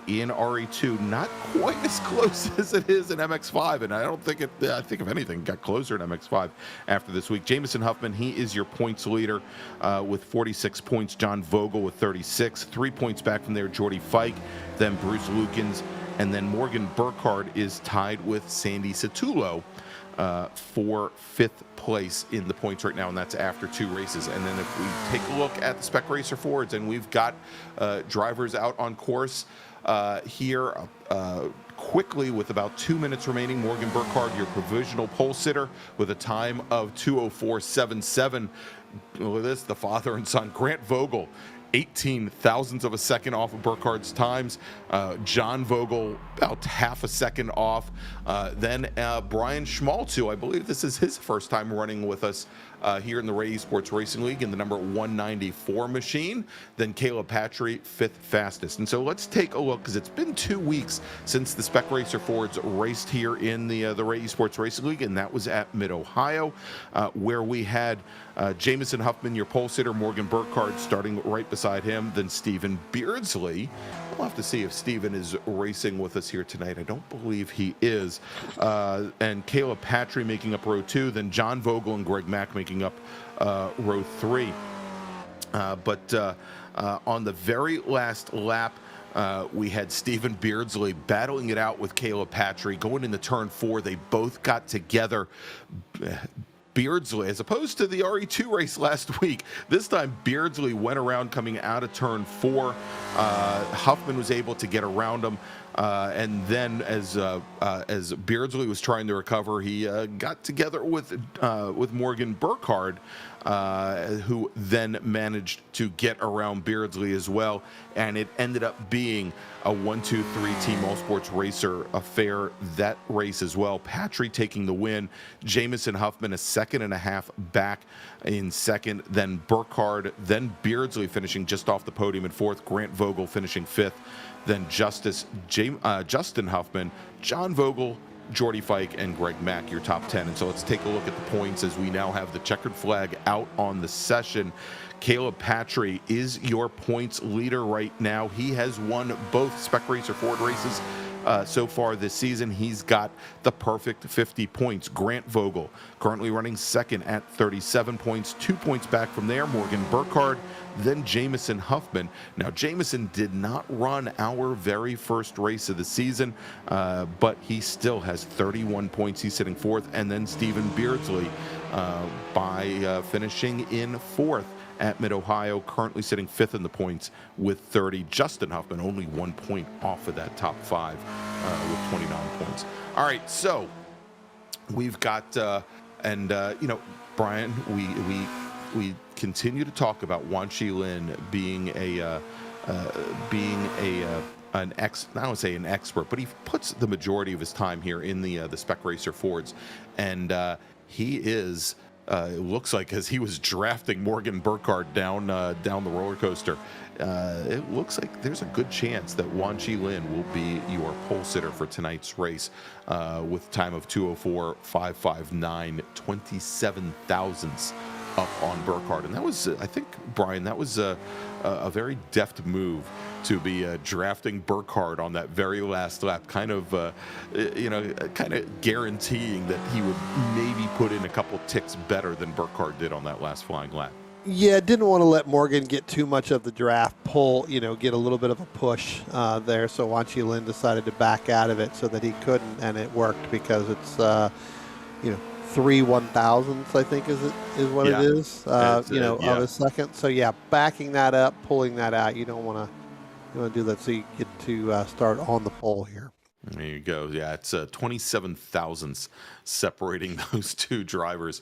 in RE2, not quite as close as it is in MX-5, and I think if anything, got closer in MX-5 after this week. Jameson Huffman, he is your points leader with 46 points. John Vogel with 36. 3 points back from there, Jordy Fike, then Bruce Lukens, and then Morgan Burkhardt is tied with Sandy Satullo for 5th place in the points right now, and that's after 2 races. And then if we take a look at the Spec Racer Fords, and we've got drivers out on course here quickly with about 2 minutes remaining. Morgan Burkhardt, your provisional pole sitter, with a time of 2:04.77. Look at this, the father and son. Grant Vogel, 18 thousandths of a second off of Burkhardt's times. John Vogel, about half a second off. Then Brian Schmaltz, I believe this is his first time running with us here in the Ray Esports Racing League in the number 194 machine. Then Caleb Patry, 5th fastest. And so let's take a look, because it's been 2 weeks since the Spec Racer Fords raced here in the Ray Esports Racing League, and that was at Mid-Ohio, where we had Jameson Huffman, your pole sitter, Morgan Burkhardt starting right beside him, then Stephen Beardsley. We'll have to see if Stephen is racing with us here tonight. I don't believe he is. And Caleb Patry making up row 2, then John Vogel and Greg Mack making up row 3. But on the very last lap, we had Stephen Beardsley battling it out with Caleb Patry. Going into turn 4, they both got together. Beardsley, as opposed to the RE2 race last week, this time Beardsley went around coming out of turn 4. Huffman was able to get around him, and then as Beardsley was trying to recover, he got together with Morgan Burkhardt, who then managed to get around Beardsley as well, and it ended up being a 1-2-3 Team All Sports Racer affair that race as well. Patry taking the win, Jameson Huffman a second and a half back in second, then Burkhardt, then Beardsley finishing just off the podium in 4th, Grant Vogel finishing 5th, then Justin Huffman, John Vogel, Jordy Fike, and Greg Mack, your top 10. And so let's take a look at the points as we now have the checkered flag out on the session. Caleb Patry is your points leader right now. He has won both Spec Racer Ford races so far this season. He's got the perfect 50 points. Grant Vogel currently running second at 37 points, 2 points back from there. Morgan Burkhardt, then Jameson Huffman. Now, Jameson did not run our very first race of the season, but he still has 31 points. He's sitting 4th. And then Stephen Beardsley by finishing in 4th at Mid-Ohio, currently sitting 5th in the points with 30. Justin Huffman only 1 point off of that top 5 with 29 points. All right, so we've got, Brian, we continue to talk about Wan Lin being a an I don't want to say an expert, but he puts the majority of his time here in the Spec Racer Fords, and he is. It looks like as he was drafting Morgan Burkhardt down the roller coaster, it looks like there's a good chance that Wan Lin will be your pole sitter for tonight's race with time of 2:04.559, 27 thousandths up on Burkhardt. And that was, I think, Brian, that was a very deft move to be drafting Burkhardt on that very last lap, kind of guaranteeing that he would maybe put in a couple ticks better than Burkhardt did on that last flying lap. Yeah, didn't want to let Morgan get too much of the draft pull, get a little bit of a push there. So Wan Lin decided to back out of it so that he couldn't, and it worked because it's, 3 1,000ths, I think is what it is, of a second. So yeah, backing that up, pulling that out, you don't want to do that. So you get to start on the pole here. There you go. Yeah, it's 27 thousandths separating those two drivers.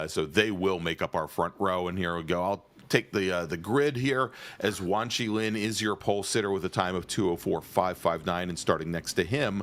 So they will make up our front row. And here we go. I'll take the grid here as Wan Lin is your pole sitter with a time of 2:04.559, and starting next to him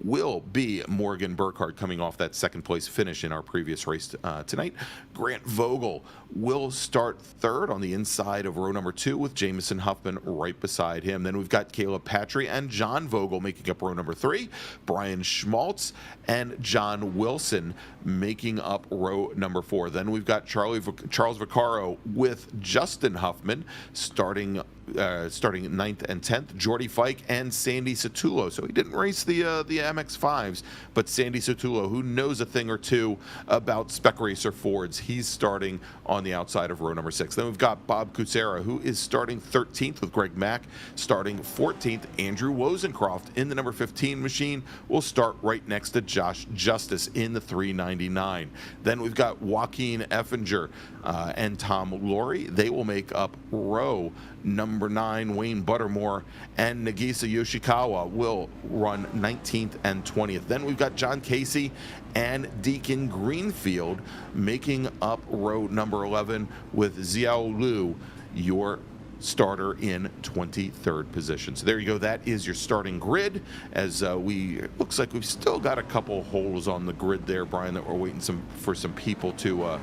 will be Morgan Burkhardt coming off that second place finish in our previous race tonight. Grant Vogel will start third on the inside of row number 2 with Jamison Huffman right beside him. Then we've got Caleb Patry and John Vogel making up row number 3. Brian Schmaltz and John Wilson making up row number 4. Then we've got Charles Vaccaro with Justin Huffman starting 9th and 10th. Jordy Fike and Sandy Satullo. So he didn't race the MX-5s, but Sandy Satullo, who knows a thing or two about Spec Racer Fords, he's starting on the outside of row number 6. Then we've got Bob Kucera, who is starting 13th with Greg Mack. Starting 14th, Andrew Wozencroft in the number 15 machine will start right next to Josh Justice in the 399. Then we've got Joaquin Effinger and Tom Laurie. They will make up row number 9. Wayne Buttermore and Nagisa Yoshikawa will run 19th and 20th. Then we've got John Casey and Deacon Greenfield making up row number 11 with Xiao Lu, your starter in 23rd position. So there you go. That is your starting grid. As looks like we've still got a couple holes on the grid there, Brian, that we're waiting for some people to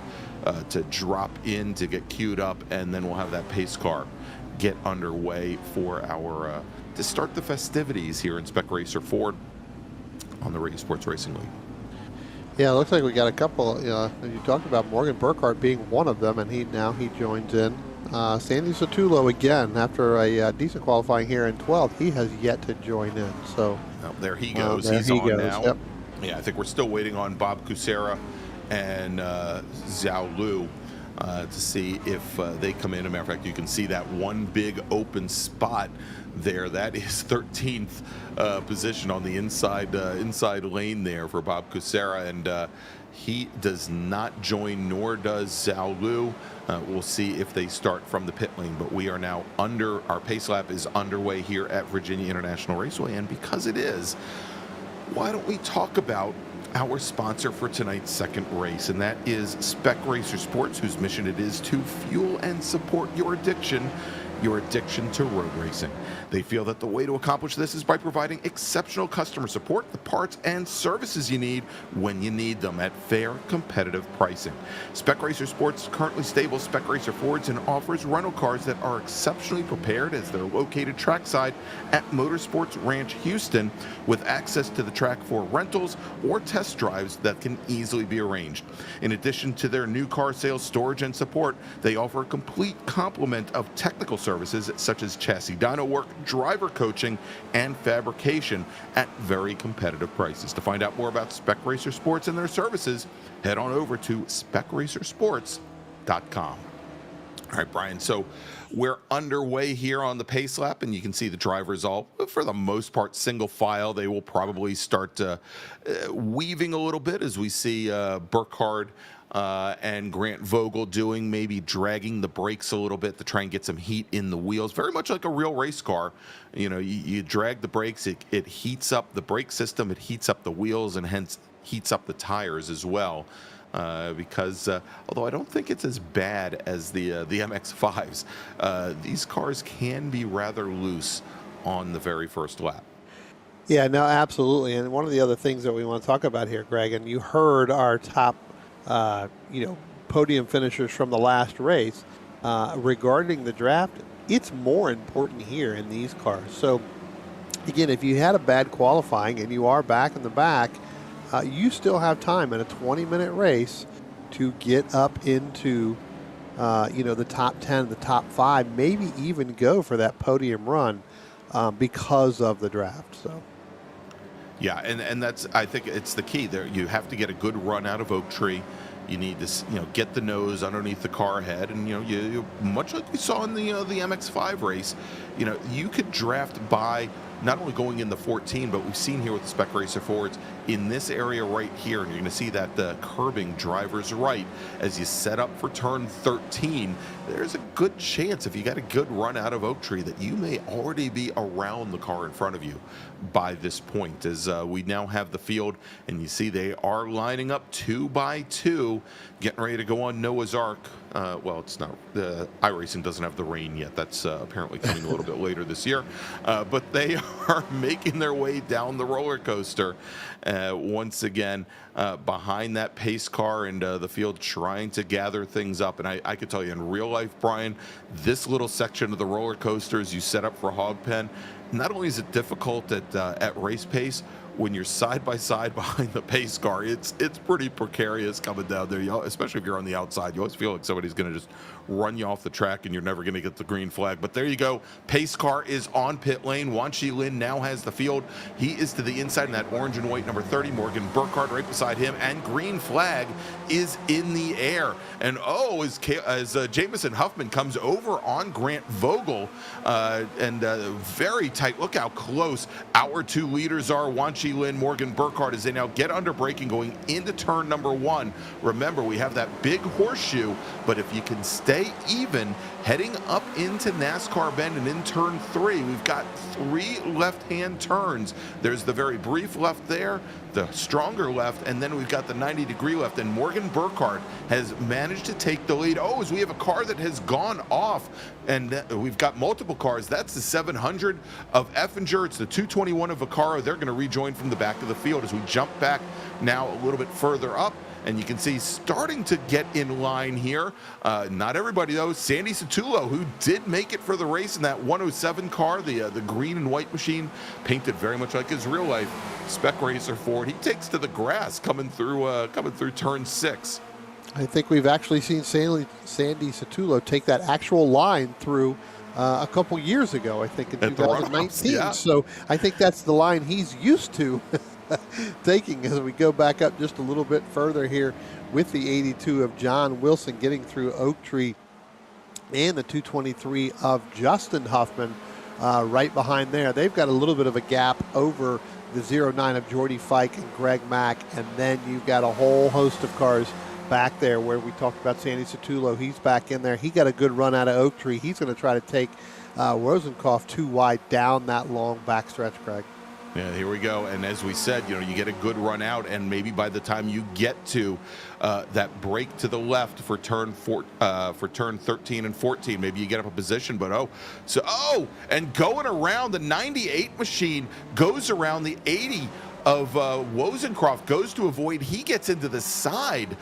drop in to get queued up, and then we'll have that pace car get underway for our to start the festivities here in Spec Racer Ford on the Radio Sports Racing League. Yeah, it looks like we got a couple. You talked about Morgan Burkhardt being one of them, and he joins in. Sandy Satullo again after a decent qualifying here in 12th. He has yet to join in. So there he goes. He's on now. Yep. Yeah, I think we're still waiting on Bob Kucera and Xiao Lu to see if they come in. As a matter of fact, you can see that one big open spot there. That is 13th position on the inside lane there for Bob Kucera, and he does not join, nor does Xiao Lu. We'll see if they start from the pit lane, but we are now our pace lap is underway here at Virginia International Raceway, and because it is, why don't we talk about our sponsor for tonight's second race, and that is Spec Racer Sports, whose mission it is to fuel and support your addiction to road racing. They feel that the way to accomplish this is by providing exceptional customer support, the parts and services you need when you need them at fair, competitive pricing. Spec Racer Sports currently stables Spec Racer Fords and offers rental cars that are exceptionally prepared, as they're located trackside at Motorsports Ranch Houston, with access to the track for rentals or test drives that can easily be arranged. In addition to their new car sales, storage, and support, they offer a complete complement of technical services such as chassis dyno work, driver coaching, and fabrication at very competitive prices. To find out more about Spec Racer Sports and their services, head on over to specracersports.com. All right, Brian, so we're underway here on the pace lap, and you can see the drivers all, for the most part, single file. They will probably start weaving a little bit as we see Burkhardt and Grant Vogel maybe dragging the brakes a little bit to try and get some heat in the wheels. Very much like a real race car. You drag the brakes, it heats up the brake system, it heats up the wheels, and hence heats up the tires as well. because although I don't think it's as bad as the MX-5s, these cars can be rather loose on the very first lap. Yeah, no, absolutely. And one of the other things that we want to talk about here, Greg, and you heard our top, podium finishers from the last race regarding the draft. It's more important here in these cars. So again, if you had a bad qualifying and you are back in the back, you still have time in a 20-minute race to get up into, the top 10, the top 5, maybe even go for that podium run because of the draft. So. Yeah, and that's, I think it's the key there. You have to get a good run out of Oak Tree. You need to, get the nose underneath the car head, and you much like we saw in the MX-5 race, you could draft by not only going in the 14, but we've seen here with the Spec Racer Fords in this area right here, and you're going to see that the curbing driver's right as you set up for turn 13. There's a good chance, if you got a good run out of Oak Tree, that you may already be around the car in front of you by this point, as we now have the field, and you see they are lining up 2 by 2, getting ready to go on Noah's Ark. Well, it's not, the iRacing doesn't have the rain yet. That's apparently coming a little bit later this year, but they are making their way down the roller coaster once again behind that pace car, and the field trying to gather things up. And I could tell you in real life, Brian, this little section of the roller coaster as you set up for hog pen, not only is it difficult at race pace, when you're side by side behind the pace car, it's pretty precarious coming down there. Especially if you're on the outside, you always feel like somebody's going to just run you off the track and you're never going to get the green flag. But there you go. Pace car is on pit lane. Wan Chi Lin now has the field. He is to the inside in that orange and white number 30. Morgan Burkhardt right beside him, and green flag is in the air. And as Jamison Huffman comes over on Grant Vogel, and very tight. Look how close our 2 leaders are. Wan Chi Lin, Morgan Burkhardt, as they now get under braking going into turn number 1. Remember, we have that big horseshoe, but if you can stay even heading up into NASCAR Bend and in turn 3, we've got 3 left-hand turns. There's the very brief left there, the stronger left, and then we've got the 90-degree left, and Morgan Burkhardt has managed to take the lead. As we have a car that has gone off, and we've got multiple cars. That's the 700 of Effinger. It's the 221 of Vaccaro. They're going to rejoin from the back of the field as we jump back now a little bit further up. And you can see starting to get in line here. Not everybody, though. Sandy Satullo, who did make it for the race in that 107 car, the green and white machine, painted very much like his real life Spec Racer Ford. He takes to the grass coming through turn 6. I think we've actually seen Sandy Satullo take that actual line through a couple years ago, I think in 2019. Yeah. So I think that's the line he's used to taking as we go back up just a little bit further here with the 82 of John Wilson getting through Oak Tree, and the 223 of Justin Huffman right behind there. They've got a little bit of a gap over the 09 of Jordy Fike and Greg Mack, and then you've got a whole host of cars back there where we talked about Sandy Satullo. He's back in there. He got a good run out of Oak Tree. He's going to try to take Rosenkopf 2 wide down that long backstretch, Greg. Yeah, here we go. And as we said, you get a good run out, and maybe by the time you get to that break to the left for turn 13 and 14, maybe you get up a position. But and going around, the 98 machine goes around the 80 of Wozencroft, goes to avoid. He gets into the side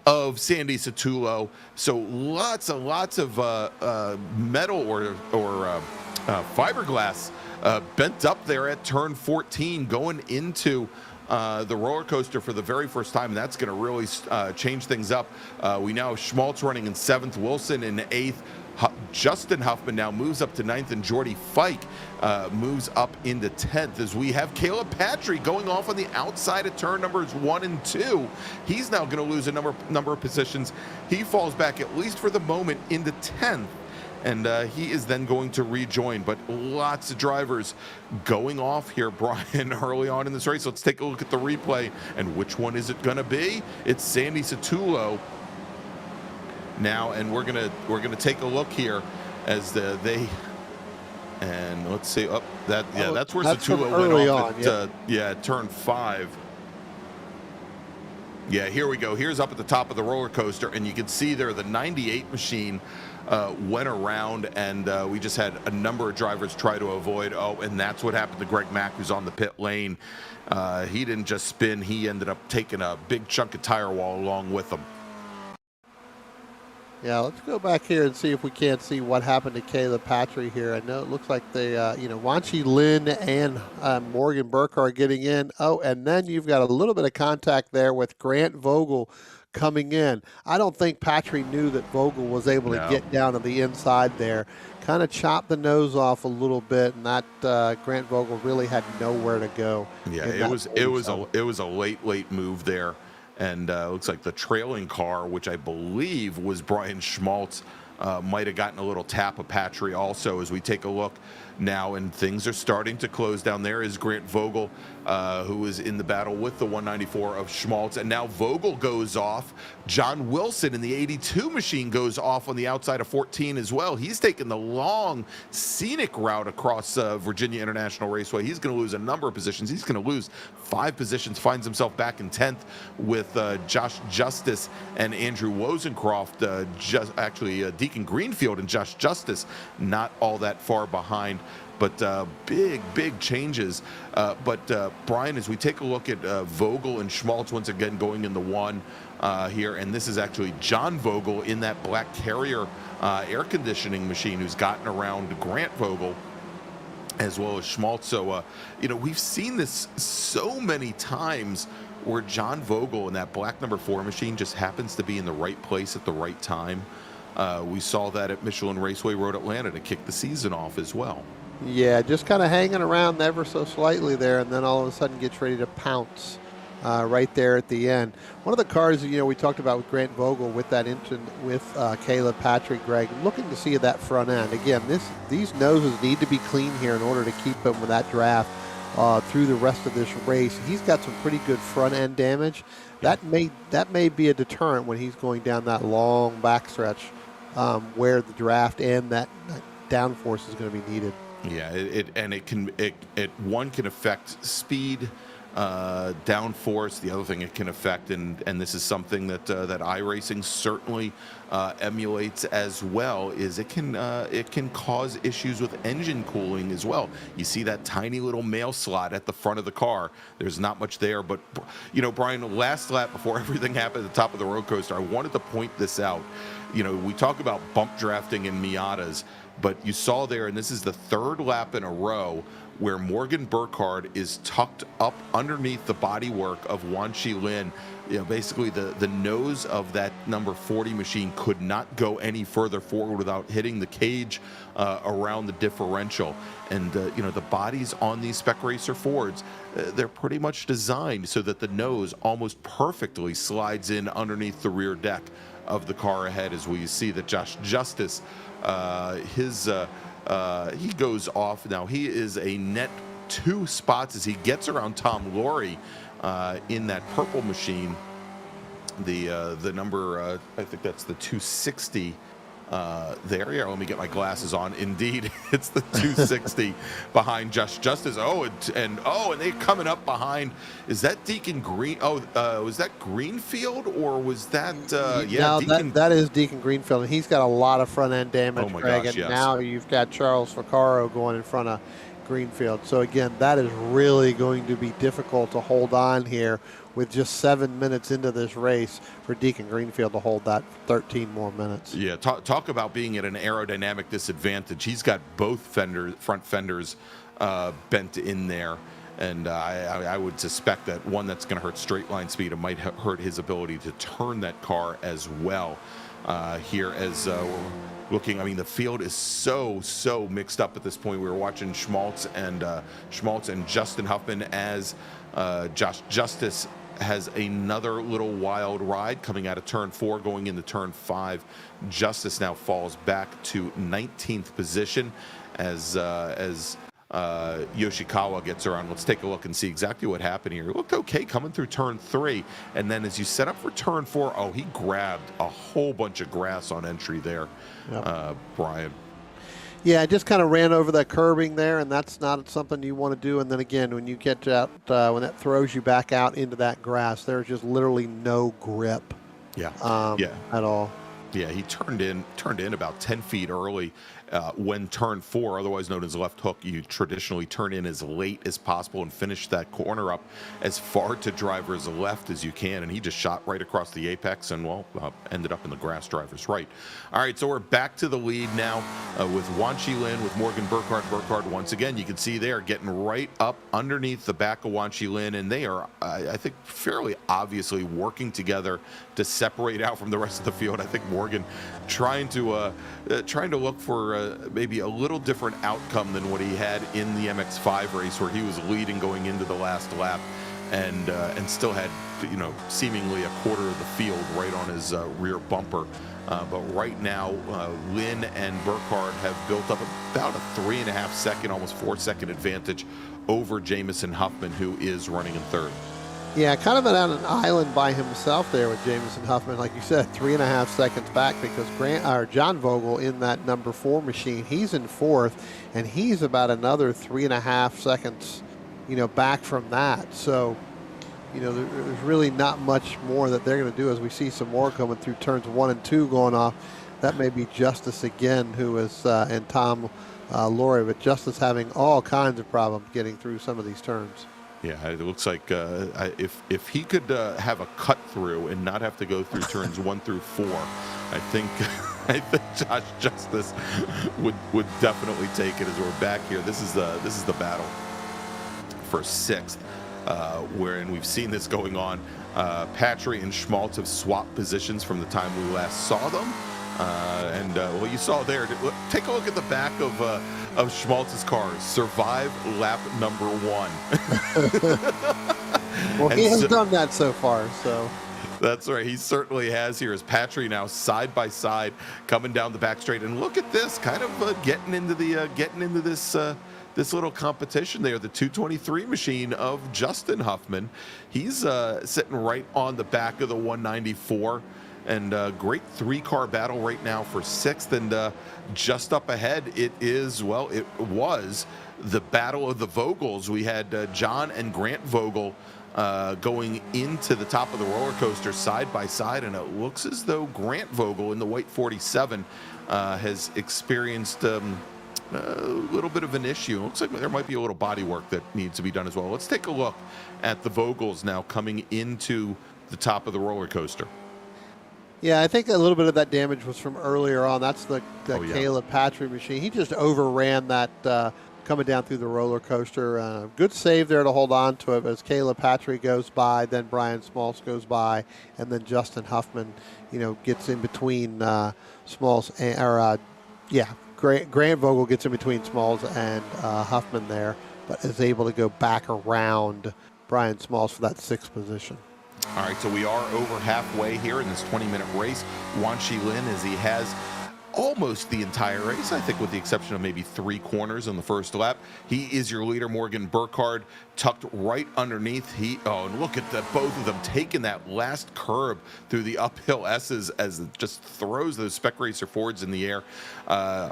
of Sandy Satullo. So lots of metal or fiberglass bent up there at turn 14, going into the roller coaster for the very first time, and that's going to really change things up. We now have Schmaltz running in 7th, Wilson in 8th. Justin Huffman now moves up to 9th, and Jordy Fike moves up into 10th, as we have Caleb Patry going off on the outside of turn numbers 1 and 2. He's now going to lose a number of positions. He falls back, at least for the moment, into 10th. And he is then going to rejoin. But lots of drivers going off here, Brian, early on in this race. Let's take a look at the replay. And which one is it going to be? It's Sandy Satullo now, and we're gonna take a look here as and let's see. That's where Satullo went off at turn 5. Yeah, here we go. Here's up at the top of the roller coaster, and you can see there the 98 machine went around, and we just had a number of drivers try to avoid. Oh, and that's what happened to Greg Mack, who's on the pit lane. He didn't just spin. He ended up taking a big chunk of tire wall along with him. Yeah, let's go back here and see if we can't see what happened to Caleb Patry here. I know it looks like they, Wanchi Lin and Morgan Burke are getting in. Oh, and then you've got a little bit of contact there with Grant Vogel coming in. I don't think Patry knew that Vogel was able to get down to the inside there. Kind of chopped the nose off a little bit, and that Grant Vogel really had nowhere to go. Yeah, it was a late move there. And looks like the trailing car, which I believe was Brian Schmaltz, might have gotten a little tap of Patry also. As we take a look now, and things are starting to close down. There is Grant Vogel, who is in the battle with the 194 of Schmaltz. And now Vogel goes off. John Wilson in the 82 machine goes off on the outside of 14 as well. He's taking the long, scenic route across Virginia International Raceway. He's going to lose a number of positions. He's going to lose 5 positions, finds himself back in 10th with Josh Justice and Andrew Wozencroft. Deacon Greenfield and Josh Justice not all that far behind. But big changes. But Brian, as we take a look at Vogel and Schmaltz once again going in the one here, and this is actually John Vogel in that black Carrier air conditioning machine who's gotten around Grant Vogel as well as Schmaltz. So, we've seen this so many times where John Vogel in that black number 4 machine just happens to be in the right place at the right time. We saw that at Michelin Raceway Road Atlanta to kick the season off as well. Yeah, just kind of hanging around ever so slightly there, and then all of a sudden gets ready to pounce right there at the end. One of the cars, we talked about with Grant Vogel with that engine with Caleb Patry, Greg, looking to see that front end. Again, these noses need to be clean here in order to keep him with that draft through the rest of this race. He's got some pretty good front end damage. That may be a deterrent when he's going down that long backstretch where the draft and that downforce is going to be needed. Yeah, it can affect speed, downforce. The other thing it can affect, and this is something that iRacing certainly emulates as well, is it can cause issues with engine cooling as well. You see that tiny little mail slot at the front of the car. There's not much there, but Brian, last lap before everything happened at the top of the roller coaster, I wanted to point this out. We talk about bump drafting in Miatas, but you saw there, and this is the 3rd lap in a row where Morgan Burkhardt is tucked up underneath the bodywork of Wanchi Lin. Basically the nose of that number 40 machine could not go any further forward without hitting the cage around the differential. And the bodies on these Spec Racer Fords, they're pretty much designed so that the nose almost perfectly slides in underneath the rear deck of the car ahead, as we see that Josh Justice, he goes off. Now he is a net 2 spots as he gets around Tom Laurie in that purple machine. The number, I think that's the 260 there. Yeah, let me get my glasses on. Indeed, it's the 260 behind Josh Justice. And they're coming up behind. Is that Deacon Green? Was that Greenfield or was that? Deacon. That is Deacon Greenfield, and he's got a lot of front end damage. Oh my Greg, gosh, and yes. now you've got Charles Vaccaro going in front of Greenfield. So again, that is really going to be difficult to hold on here with just 7 minutes into this race for Deacon Greenfield to hold that 13 more minutes. Yeah, talk about being at an aerodynamic disadvantage. He's got both front fenders bent in there, and I would suspect that one that's going to hurt straight line speed. It might hurt his ability to turn that car as well. Here as looking, the field is so mixed up at this point. We were watching Schmaltz and Justin Huffman as Josh Justice has another little wild ride coming out of turn 4 going into turn 5. Justice now falls back to 19th position as Yoshikawa gets around. Let's take a look and see exactly what happened here. It looked okay coming through turn 3, and then as you set up for turn 4, he grabbed a whole bunch of grass on entry there. Yep. Brian. Yeah, just kind of ran over that curbing there, and that's not something you want to do. And then again, when you get out, when that throws you back out into that grass, there's just literally no grip. Yeah. At all. Yeah, he turned in about 10 feet early when turn 4, otherwise known as left hook. You traditionally turn in as late as possible and finish that corner up as far to driver's left as you can, and he just shot right across the apex and, well, ended up in the grass driver's right. All right, so we're back to the lead now with Wan Chi Lin, with Morgan Burkhardt. Burkhardt, once again, you can see there getting right up underneath the back of Wan Chi Lin, and they are, I think, fairly obviously working together to separate out from the rest of the field. I think Morgan trying to look for maybe a little different outcome than what he had in the MX-5 race, where he was leading going into the last lap, and still had, you know, seemingly a quarter of the field right on his rear bumper. But right now, Lin and Burkhardt have built up about a 3.5 second, almost 4 second advantage over Jamison Huffman, who is running in third. Yeah, kind of on an island by himself there with Jamison Huffman, like you said, 3.5 seconds back, because John Vogel in that number 4 machine, he's in fourth, and he's about another 3.5 seconds, you know, back from that. So, you know, there's really not much more that they're going to do, as we see some more coming through turns 1 and 2 going off. That may be Justice again, who is, and Tom Laurie, but Justice having all kinds of problems getting through some of these turns. Yeah, it looks like if he could have a cut through and not have to go through turns 1 through 4, I think Josh Justice would definitely take it. As we're back here, this is the battle for 6th, wherein we've seen this going on. Patry and Schmaltz have swapped positions from the time we last saw them. Well, you saw there. Take a look at the back of Schmaltz's car. Survive lap number 1. Well, he has done that so far. So that's right. He certainly has. Here is Patry now side by side coming down the back straight, and look at this, kind of getting into this little competition there. The 223 machine of Justin Huffman. He's sitting right on the back of the 194. And great 3-car battle right now for 6th, and just up ahead it was the battle of the Vogels. We had John and Grant Vogel going into the top of the roller coaster side by side, and it looks as though Grant Vogel in the white 47 has experienced a little bit of an issue. It looks like there might be a little body work that needs to be done as well. Let's take a look at the Vogels now coming into the top of the roller coaster. Yeah, I think a little bit of that damage was from earlier on. That's the Caleb Patry machine. He just overran that coming down through the roller coaster. Good save there to hold on to it as Caleb Patry goes by, then Brian Smalls goes by, and then Justin Huffman, you know, gets in between Smalls and, Grant Vogel gets in between Smalls and Huffman there, but is able to go back around Brian Smalls for that 6th position. All right, so we are over halfway here in this 20-minute race. Wan Chi Lin, as he has almost the entire race, I think with the exception of maybe 3 corners on the first lap. He is your leader. Morgan Burkhardt tucked right underneath. And look at both of them taking that last curb through the uphill S's as it just throws those Spec Racer Fords in the air.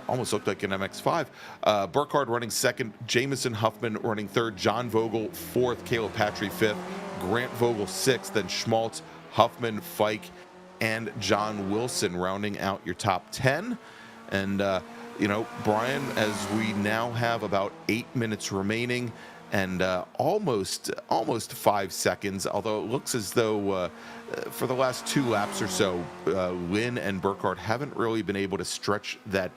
Almost looked like an MX-5. Burkhardt running 2nd, Jamison Huffman running 3rd, John Vogel 4th, Caleb Patry 5th, Grant Vogel 6th, then Schmaltz, Huffman, Fike, and John Wilson rounding out your top 10. And, Brian, as we now have about 8 minutes remaining and almost 5 seconds, although it looks as though for the last 2 laps or so, Lin and Burkhardt haven't really been able to stretch that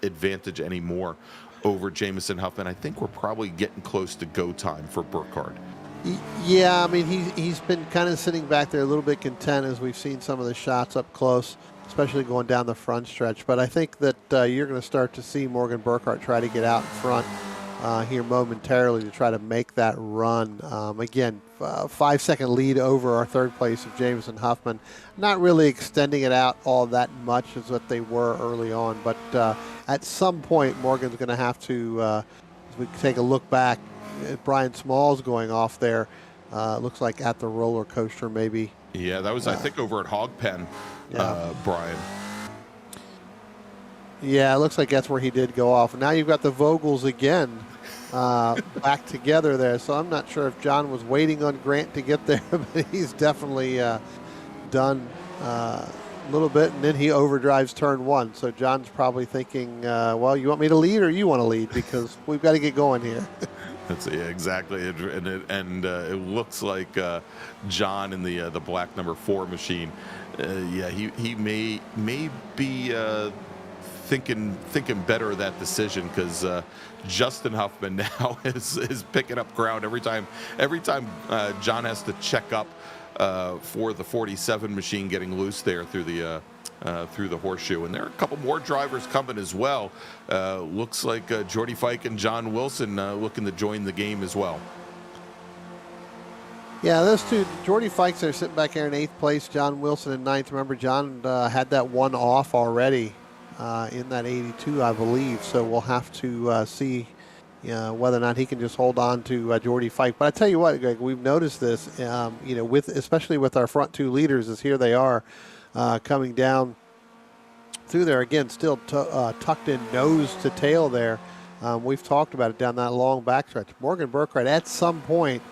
advantage anymore over Jamison Huffman. I think we're probably getting close to go time for Burkhardt. Yeah, I mean, he's been kind of sitting back there a little bit content as we've seen some of the shots up close, especially going down the front stretch. But I think that you're going to start to see Morgan Burkhardt try to get out in front here momentarily to try to make that run. Again, 5-second lead over our 3rd place of Jamison Huffman. Not really extending it out all that much as what they were early on. But at some point, Morgan's going to have to, as we take a look back, Brian Smalls going off there. Looks like at the roller coaster maybe. Yeah, that was I think over at Hog Pen, Brian. Yeah, it looks like that's where he did go off. Now you've got the Vogels again back together there. So I'm not sure if John was waiting on Grant to get there, but he's definitely done a little bit, and then he overdrives turn 1. So John's probably thinking, well, you want me to lead or you want to lead? Because we've got to get going here. That's exactly, and it looks like John in the black number 4 machine. Yeah, he may be thinking better of that decision, because Justin Huffman now is picking up ground every time John has to check up for the 47 machine getting loose there through the horseshoe. And there are a couple more drivers coming as well. Looks like Jordy Fike and John Wilson looking to join the game as well. Yeah, those two, Jordy Fikes are sitting back here in 8th place, John Wilson in 9th. Remember, John had that one off already in that 82, I believe. So we'll have to see whether or not he can just hold on to Jordy Fike. But I tell you what, Greg, we've noticed this, especially with our front 2 leaders, is here they are coming down through there again, still tucked in nose to tail there. We've talked about it down that long backstretch. Morgan Burkhardt, at some point,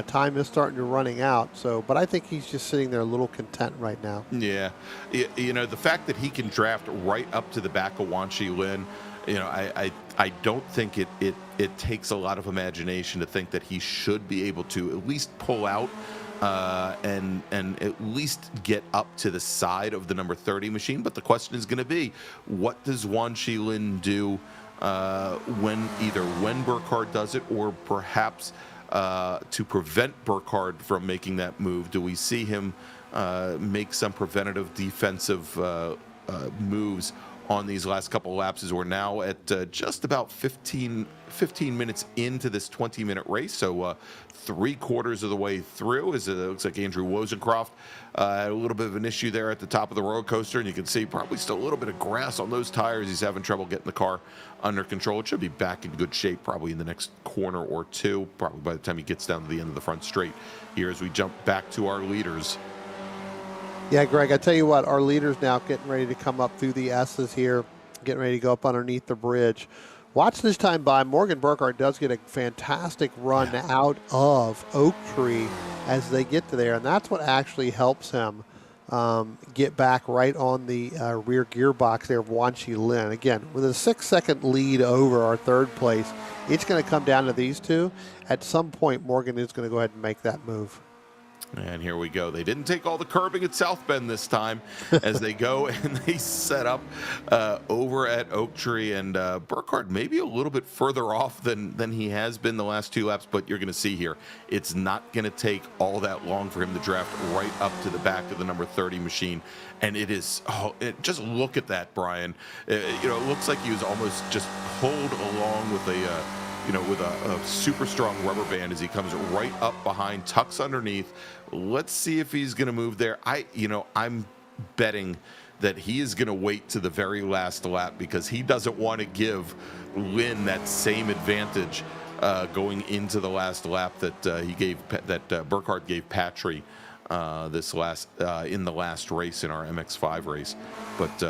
time is starting to running out. So, but I think he's just sitting there a little content right now. Yeah, the fact that he can draft right up to the back of Wan Shi Lin, I don't think it takes a lot of imagination to think that he should be able to at least pull out and at least get up to the side of the number 30 machine. But the question is going to be, what does Wan Shi Lin do when Burkhardt does it, or perhaps to prevent Burkhardt from making that move? Do we see him make some preventative defensive moves on these last couple of laps, as we're now at just about 15 minutes into this 20-minute race? So 3/4 of the way through, as it looks like Andrew Wozencroft had a little bit of an issue there at the top of the roller coaster, and you can see probably still a little bit of grass on those tires. He's having trouble getting the car under control. It should be back in good shape probably in the next corner or two, probably by the time he gets down to the end of the front straight here, as we jump back to our leaders. Yeah, Greg, I tell you what, our leaders now getting ready to come up through the S's here, getting ready to go up underneath the bridge. Watch this time by. Morgan Burkhardt does get a fantastic run out of Oak Tree as they get to there, and that's what actually helps him get back right on the rear gearbox there of Wan Shi Lin. Again, with a 6-second lead over our 3rd place, it's going to come down to these two. At some point, Morgan is going to go ahead and make that move. And here we go. They didn't take all the curbing at South Bend this time, as they go and they set up over at Oak Tree. And Burkhardt maybe a little bit further off than he has been the last 2 laps, but you're going to see here, it's not going to take all that long for him to draft right up to the back of the number 30 machine. And it is, just look at that, Brian. It looks like he was almost just pulled along with a super strong rubber band as he comes right up behind, tucks underneath. Let's see if he's going to move there. I'm betting that he is going to wait to the very last lap, because he doesn't want to give Lin that same advantage going into the last lap that Burkhardt gave Patry in the last race in our MX-5 race. But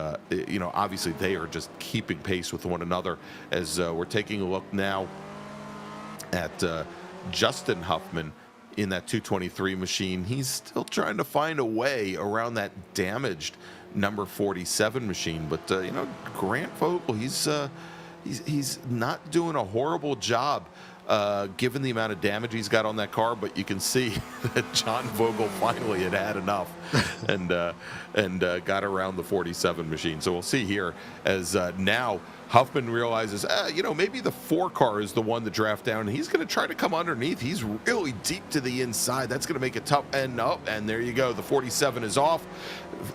obviously they are just keeping pace with one another, as we're taking a look now at Justin Huffman in that 223 machine. He's still trying to find a way around that damaged number 47 machine. But Grant Vogel, he's not doing a horrible job given the amount of damage he's got on that car. But you can see that John Vogel finally had enough and got around the 47 machine. So we'll see here as now Huffman realizes, maybe the 4 car is the one to draft down, and he's going to try to come underneath. He's really deep to the inside. That's going to make it tough. And there you go. The 47 is off.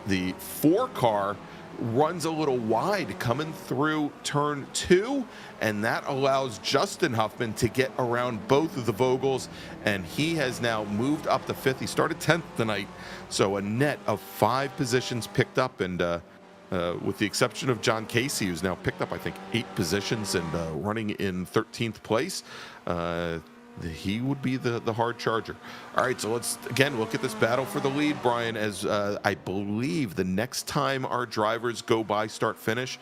The 4 car runs a little wide coming through turn 2, and that allows Justin Huffman to get around both of the Vogels, and he has now moved up to 5th. He started 10th tonight, so a net of 5 positions picked up, and with the exception of John Casey, who's now picked up, I think, 8 positions and running in 13th place. he would be the hard charger. All right, so let's again look at this battle for the lead, Brian, as I believe the next time our drivers go by start finish,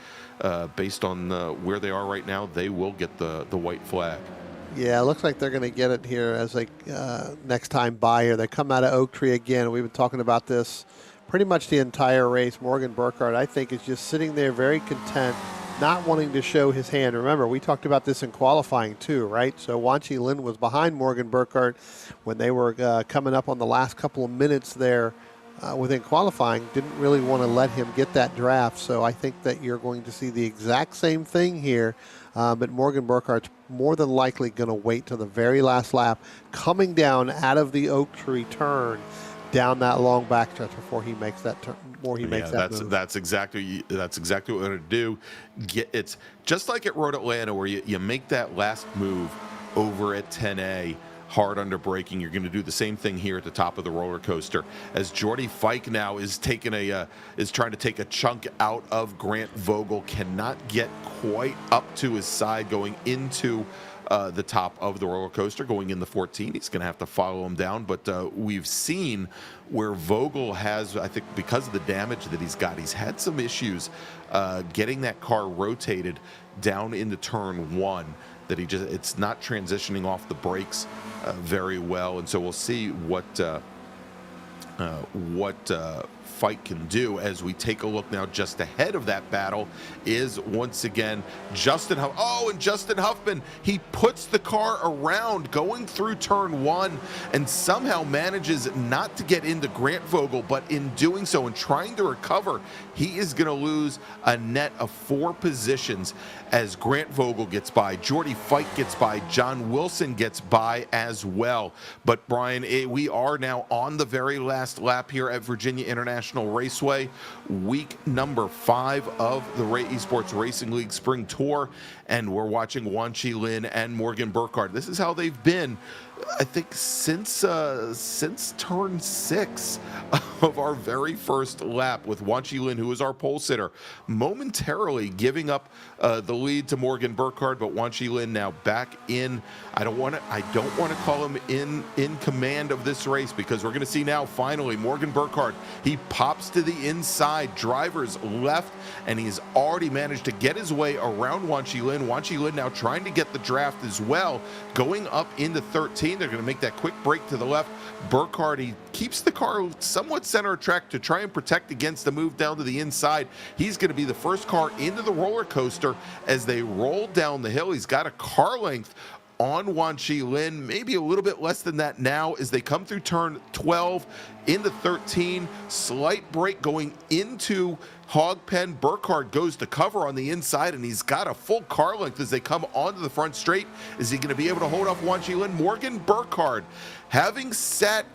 based on where they are right now, they will get the white flag. Yeah, it looks like they're going to get it here as they next time by here. They come out of Oak Tree again. We've been talking about this pretty much the entire race. Morgan Burkhardt, I think, is just sitting there very content, not wanting to show his hand. Remember, we talked about this in qualifying too, right? So Wanchi Lin was behind Morgan Burkhardt when they were coming up on the last couple of minutes there within qualifying. Didn't really want to let him get that draft. So I think that you're going to see the exact same thing here. But Morgan Burkhardt's more than likely going to wait till the very last lap, coming down out of the Oak Tree turn, down that long backstretch before he makes that turn. That's exactly what we're going to do. It's just like at Road Atlanta, where you make that last move over at 10A. Hard under braking. You're going to do the same thing here at the top of the roller coaster, as Jordy Fike now is trying to take a chunk out of Grant Vogel, cannot get quite up to his side going into the top of the roller coaster, going in the 14. He's going to have to follow him down, but we've seen where Vogel has, I think because of the damage that he's got, he's had some issues getting that car rotated down into turn 1, that it's not transitioning off the brakes very well, and so we'll see what Fike can do. As we take a look now, just ahead of that battle is once again Justin Huffman. He puts the car around going through turn 1 and somehow manages not to get into Grant Vogel, but in doing so and trying to recover, he is going to lose a net of 4 positions as Grant Vogel gets by, Jordy Fike gets by, John Wilson gets by as well. But Brian, we are now on the very last lap here at Virginia International Raceway, week number 5 of the Ray Esports Racing League Spring Tour, and we're watching Wanchi Lin and Morgan Burkhardt. This is how they've been, I think, since turn 6 of our very first lap, with Wanchi Lin, who is our pole sitter, momentarily giving up the lead to Morgan Burkhardt, but Wanchi Lin now back in. I don't want to call him in command of this race, because we're going to see now finally Morgan Burkhardt. He pops to the inside, driver's left, and he's already managed to get his way around Wanchi Lin. Wanchi Lin now trying to get the draft as well, going up into 13. They're going to make that quick break to the left. Burkhardt, he keeps the car somewhat center of track to try and protect against the move down to the inside. He's going to be the first car into the roller coaster as they roll down the hill. He's got a car length on Wanchi Lin, maybe a little bit less than that now, as they come through turn 12 into 13. Slight break going into Hog Pen. Burkhardt goes to cover on the inside, and he's got a full car length as they come onto the front straight. Is he going to be able to hold off Wanchi Lin? Morgan Burkhardt, having sat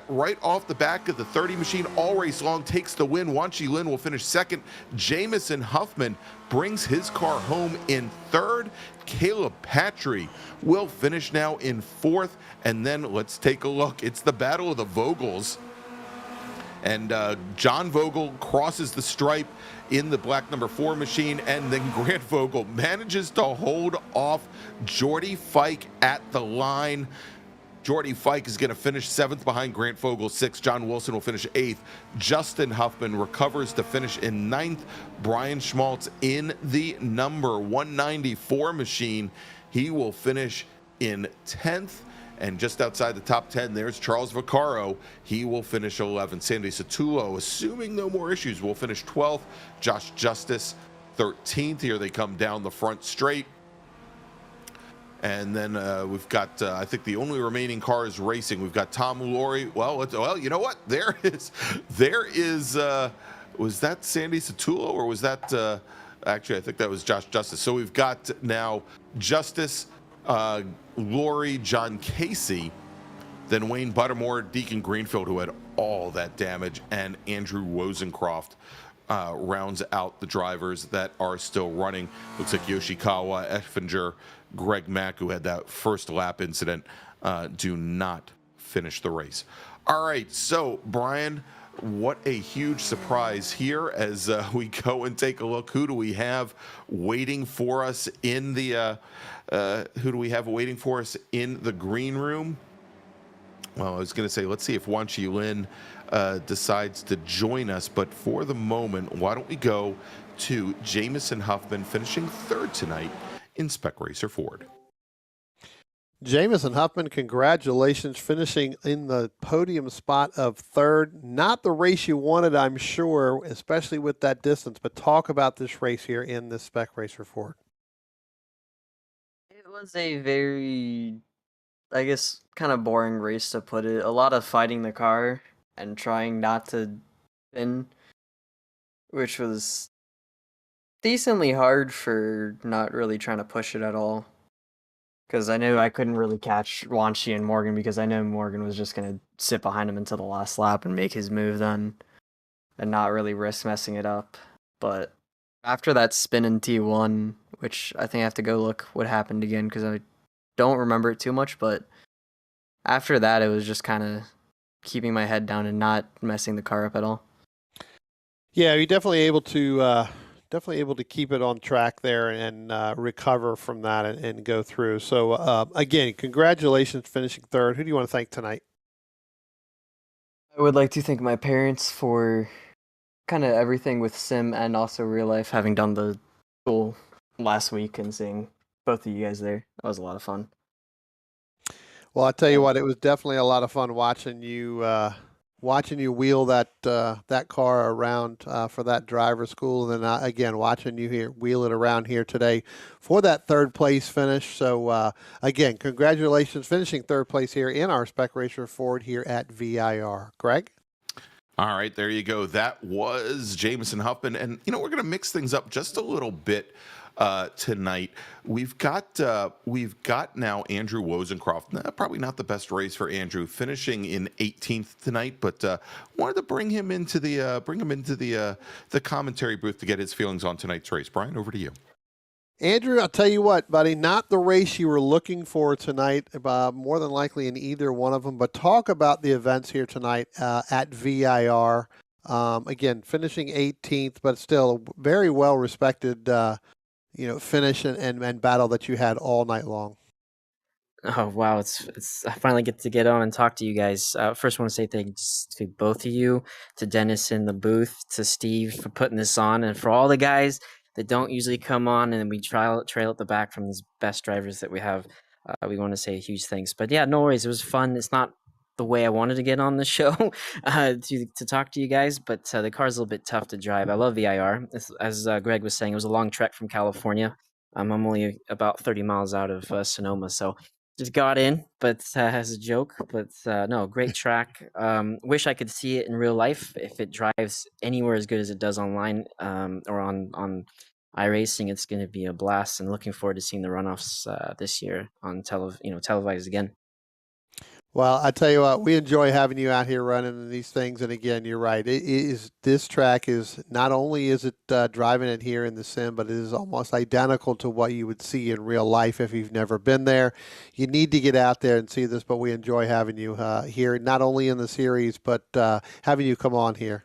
right off the back of the 30 machine all race long, takes the win. Wanchi Lin will finish second. Jamison Huffman brings his car home in third. Caleb Patry will finish now in fourth. And then let's take a look. It's the battle of the Vogels. And John Vogel crosses the stripe in the black number 4 machine, and then Grant Vogel manages to hold off Jordy Fike at the line. Jordy Fike is going to finish 7th behind Grant Vogel, 6th. John Wilson will finish 8th. Justin Huffman recovers to finish in 9th. Brian Schmaltz in the number 194 machine. He will finish in 10th. And just outside the top 10, there's Charles Vaccaro. He will finish 11th. Sandy Satullo, assuming no more issues, will finish 12th. Josh Justice, 13th. Here they come down the front straight. And then we've got, I think the only remaining car is racing. We've got Tom Laurie. Well, you know what? There is, was that Sandy Satullo, or was that, actually, I think that was Josh Justice. So we've got now Justice, Laurie, John Casey, then Wayne Buttermore, Deacon Greenfield, who had all that damage, and Andrew Wozencroft rounds out the drivers that are still running. Looks like Yoshikawa, Effinger, Greg Mack, who had that first lap incident, do not finish the race. All right, so Brian, what a huge surprise here as we go and take a look. Who do we have waiting for us in the green room? Well, I was going to say, let's see if Wan Chi Lin decides to join us. But for the moment, why don't we go to Jamison Huffman, finishing third tonight in Spec Racer Ford. Jamison Huffman, congratulations, finishing in the podium spot of third. Not the race you wanted, I'm sure, especially with that distance. But talk about this race here in the Spec Racer Ford. It was a very, I guess, kind of boring race to put it. A lot of fighting the car and trying not to spin, which was decently hard for not really trying to push it at all. Because I knew I couldn't really catch Wanshi and Morgan because I know Morgan was just going to sit behind him until the last lap and make his move then and not really risk messing it up. But after that spin in T1, which I think I have to go look what happened again because I don't remember it too much, but after that it was just kind of keeping my head down and not messing the car up at all. Yeah, you're definitely able to keep it on track there and recover from that and go through. So again, congratulations finishing third. Who do you want to thank tonight? I would like to thank my parents for kind of everything with sim and also real life, having done the school last week and seeing both of you guys there. That was a lot of fun. Well, I tell you what, it was definitely a lot of fun watching you wheel that car around for that driver school, and then again watching you wheel it around here today for that third place finish. So again, congratulations finishing third place here in our Spec Racer Ford here at VIR. Greg? All right, there you go. That was Jamison Huffman, and we're going to mix things up just a little bit tonight. We've got now Andrew Wozencroft. Probably not the best race for Andrew, finishing in 18th tonight, but wanted to bring him into the commentary booth to get his feelings on tonight's race. Brian, over to you. Andrew, I'll tell you what, buddy, not the race you were looking for tonight, more than likely in either one of them, but talk about the events here tonight at VIR. Again, finishing 18th, but still a very well respected finish and battle that you had all night long. Oh wow, it's I finally get on and talk to you guys. First, I want to say thanks to both of you, to Dennis in the booth, to Steve for putting this on, and for all the guys that don't usually come on and we trail at the back from these best drivers that we have. We want to say a huge thanks. But yeah, no worries. It was fun. It's not the way I wanted to get on the show to talk to you guys, but the car's a little bit tough to drive. I love VIR. As Greg was saying, it was a long trek from California. I'm only about 30 miles out of Sonoma, so just got in, but as a joke. But no, great track. Wish I could see it in real life. If it drives anywhere as good as it does online or on iRacing, it's going to be a blast. And looking forward to seeing the runoffs this year on televised again. Well, I tell you what, we enjoy having you out here running these things. And again, you're right. This track is not only is it driving it here in the sim, but it is almost identical to what you would see in real life if you've never been there. You need to get out there and see this, but we enjoy having you here, not only in the series, but having you come on here.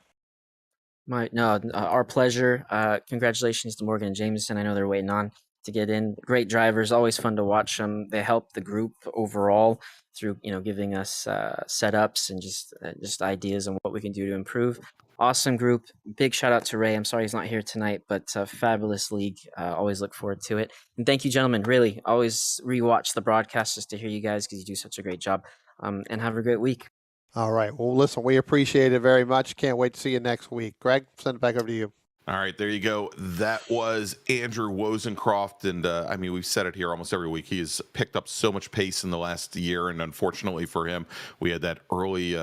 Our pleasure. Congratulations to Morgan and Jameson. I know they're waiting on to get in. Great drivers, always fun to watch them. They help the group overall through giving us setups and just ideas on what we can do to improve. Awesome group. Big shout out to Ray. I'm sorry he's not here tonight, but fabulous league. Always look forward to it. And thank you, gentlemen. Really, always rewatch the broadcast just to hear you guys because you do such a great job. And have a great week. All right. Well, listen, we appreciate it very much. Can't wait to see you next week. Greg, send it back over to you. All right, there you go. That was Andrew Wozencroft, and we've said it here almost every week. He has picked up so much pace in the last year, and unfortunately for him, we had that early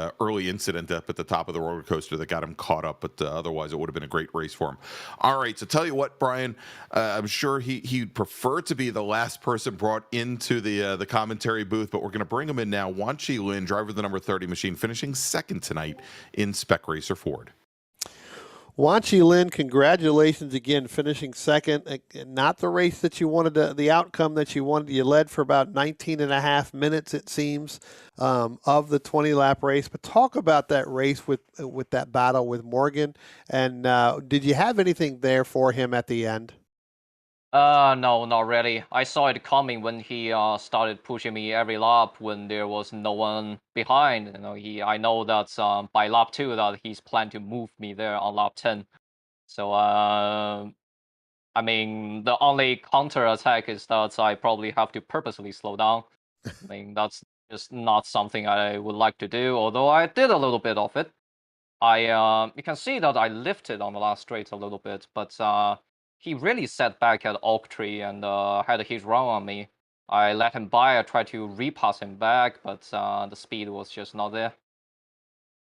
incident up at the top of the roller coaster that got him caught up, but otherwise it would have been a great race for him. All right, so tell you what, Brian, I'm sure he'd prefer to be the last person brought into the commentary booth, but we're going to bring him in now. Wan Chi Lin, driver of the number 30 machine, finishing second tonight in Spec Racer Ford. Wanchi Lin, congratulations again, finishing second. Not the race that you wanted, the outcome that you wanted. You led for about 19 and a half minutes, it seems, of the 20-lap race. But talk about that race with that battle with Morgan. And did you have anything there for him at the end? No, not really. I saw it coming when he started pushing me every lap when there was no one behind. I know that by lap 2 that he's planned to move me there on lap 10. So I mean, the only counter attack is that I probably have to purposely slow down. I mean, that's just not something I would like to do. Although I did a little bit of it. You can see that I lifted on the last straight a little bit, but he really sat back at Oak Tree and had his run on me. I let him by. I tried to repass him back, but the speed was just not there.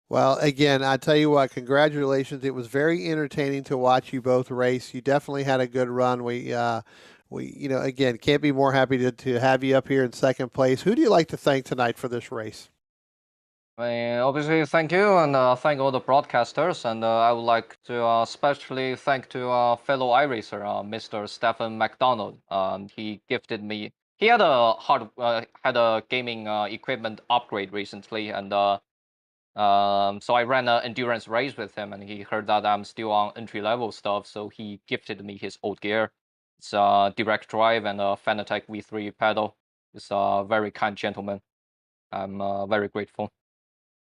Well, again, I tell you what, congratulations. It was very entertaining to watch you both race. You definitely had a good run. We again, can't be more happy to have you up here in second place. Who do you like to thank tonight for this race? I mean, obviously, thank you, and thank all the broadcasters, and I would like to especially thank to fellow iRacer, Mr. Stephen McDonald. He gifted me. He had a gaming equipment upgrade recently, and so I ran an endurance race with him, and he heard that I'm still on entry level stuff, so he gifted me his old gear. It's a direct drive and a Fanatec V3 pedal. He's a very kind gentleman. I'm very grateful.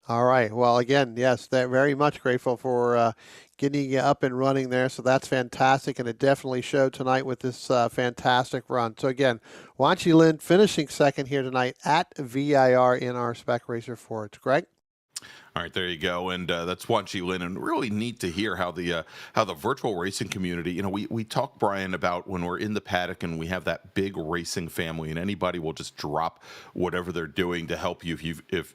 All right. Well, again, yes, they're very much grateful for getting you up and running there. So that's fantastic, and it definitely showed tonight with this fantastic run. So again, Wanchi Lin finishing second here tonight at VIR in our Spec Racer Ford. Greg? All right, there you go, and that's Wanchi Lin, and really neat to hear how the virtual racing community. We talk, Brian, about when we're in the paddock and we have that big racing family, and anybody will just drop whatever they're doing to help you if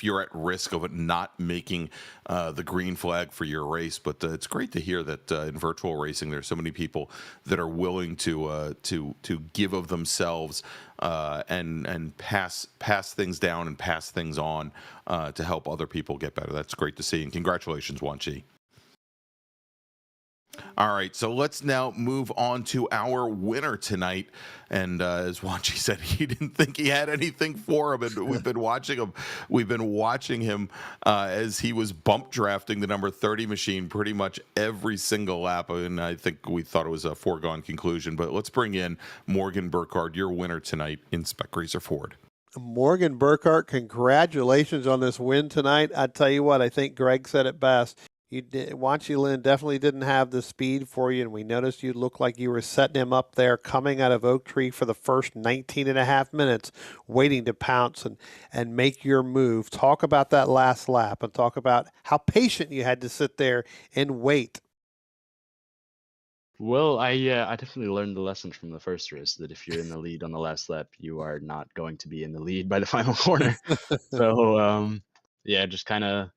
you're at risk of it not making the green flag for your race. But it's great to hear that in virtual racing there's so many people that are willing to give of themselves and pass things down and pass things on to help other people get better. That's great to see, and congratulations, Wanchi. All right, so let's now move on to our winner tonight. And as Wanchi said, he didn't think he had anything for him, and we've been watching him. We've been watching him as he was bump drafting the number 30 machine pretty much every single lap, and I think we thought it was a foregone conclusion. But let's bring in Morgan Burkhardt, your winner tonight in Spec Racer Ford. Morgan Burkhardt, congratulations on this win tonight. I tell you what, I think Greg said it best. Wanchi Lin definitely didn't have the speed for you, and we noticed you looked like you were setting him up there coming out of Oak Tree for the first 19 and a half minutes, waiting to pounce and make your move. Talk about that last lap and talk about how patient you had to sit there and wait. Well, I definitely learned the lesson from the first race that if you're in the lead on the last lap, you are not going to be in the lead by the final corner. So just kind of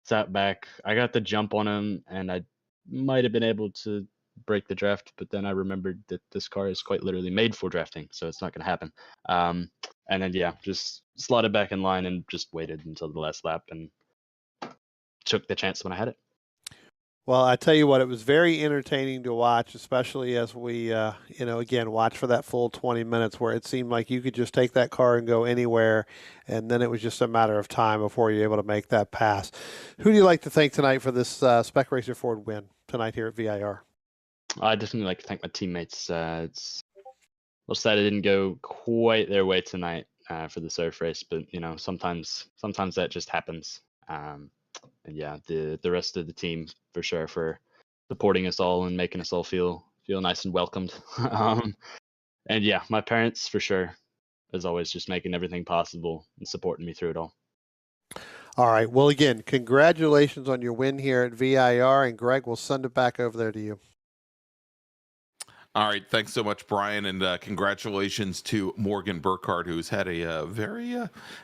sat back. I got the jump on him, and I might have been able to break the draft, but then I remembered that this car is quite literally made for drafting, so it's not going to happen. And then just slotted back in line and just waited until the last lap and took the chance when I had it. Well, I tell you what, it was very entertaining to watch, especially as we, again, watch for that full 20 minutes where it seemed like you could just take that car and go anywhere, and then it was just a matter of time before you're able to make that pass. Who do you like to thank tonight for this Spec Racer Ford win tonight here at VIR? I definitely like to thank my teammates. It's most sad it didn't go quite their way tonight for the surf race, but sometimes that just happens. And the rest of the team for sure for supporting us all and making us all feel nice and welcomed. And my parents for sure, as always, just making everything possible and supporting me through it all. All right. Well, again, congratulations on your win here at VIR, and Greg, we'll send it back over there to you. All right, thanks so much, Brian, and congratulations to Morgan Burkhardt, who's had a very,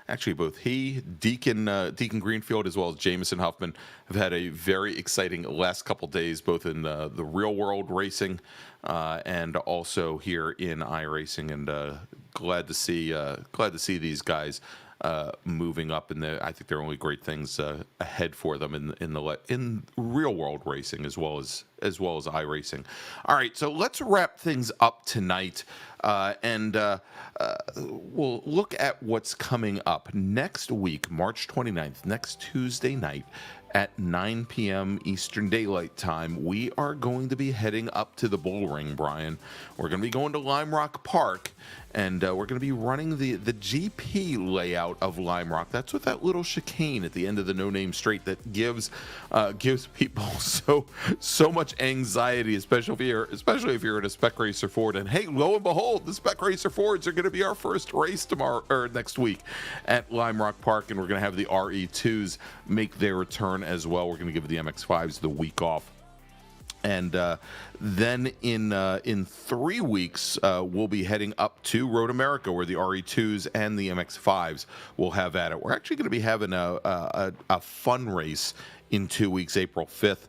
actually both he, Deacon Greenfield, as well as Jamison Huffman have had a very exciting last couple days, both in the real world racing and also here in iRacing, and glad to see these guys moving up, and I think there are only great things ahead for them in real world racing as well as iRacing. All right, so let's wrap things up tonight, and we'll look at what's coming up next week, March 29th, next Tuesday night at 9 p.m. Eastern Daylight Time. We are going to be heading up to the Bull Ring, Brian. We're going to be going to Lime Rock Park, and we're going to be running the GP layout of Lime Rock. That's with that little chicane at the end of the no-name straight that gives people so much anxiety, especially if you're in a Spec Racer Ford. And hey, lo and behold, the Spec Racer Fords are going to be our first race next week at Lime Rock Park, and we're going to have the RE2s make their return as well. We're going to give the MX-5s the week off. And then in 3 weeks, we'll be heading up to Road America, where the RE2s and the MX-5s will have at it. We're actually going to be having a fun race in 2 weeks, April 5th.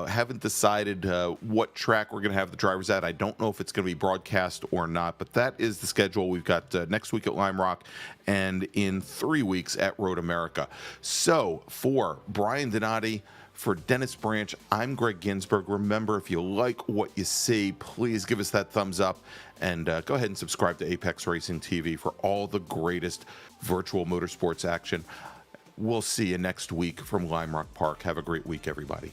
Haven't decided what track we're going to have the drivers at. I don't know if it's going to be broadcast or not, but that is the schedule. We've got next week at Lime Rock and in 3 weeks at Road America. So for Brian Donati, for Dennis Branch, I'm Greg Ginsburg. Remember, if you like what you see, please give us that thumbs up, and go ahead and subscribe to Apex Racing TV for all the greatest virtual motorsports action. We'll see you next week from Lime Rock Park. Have a great week, everybody.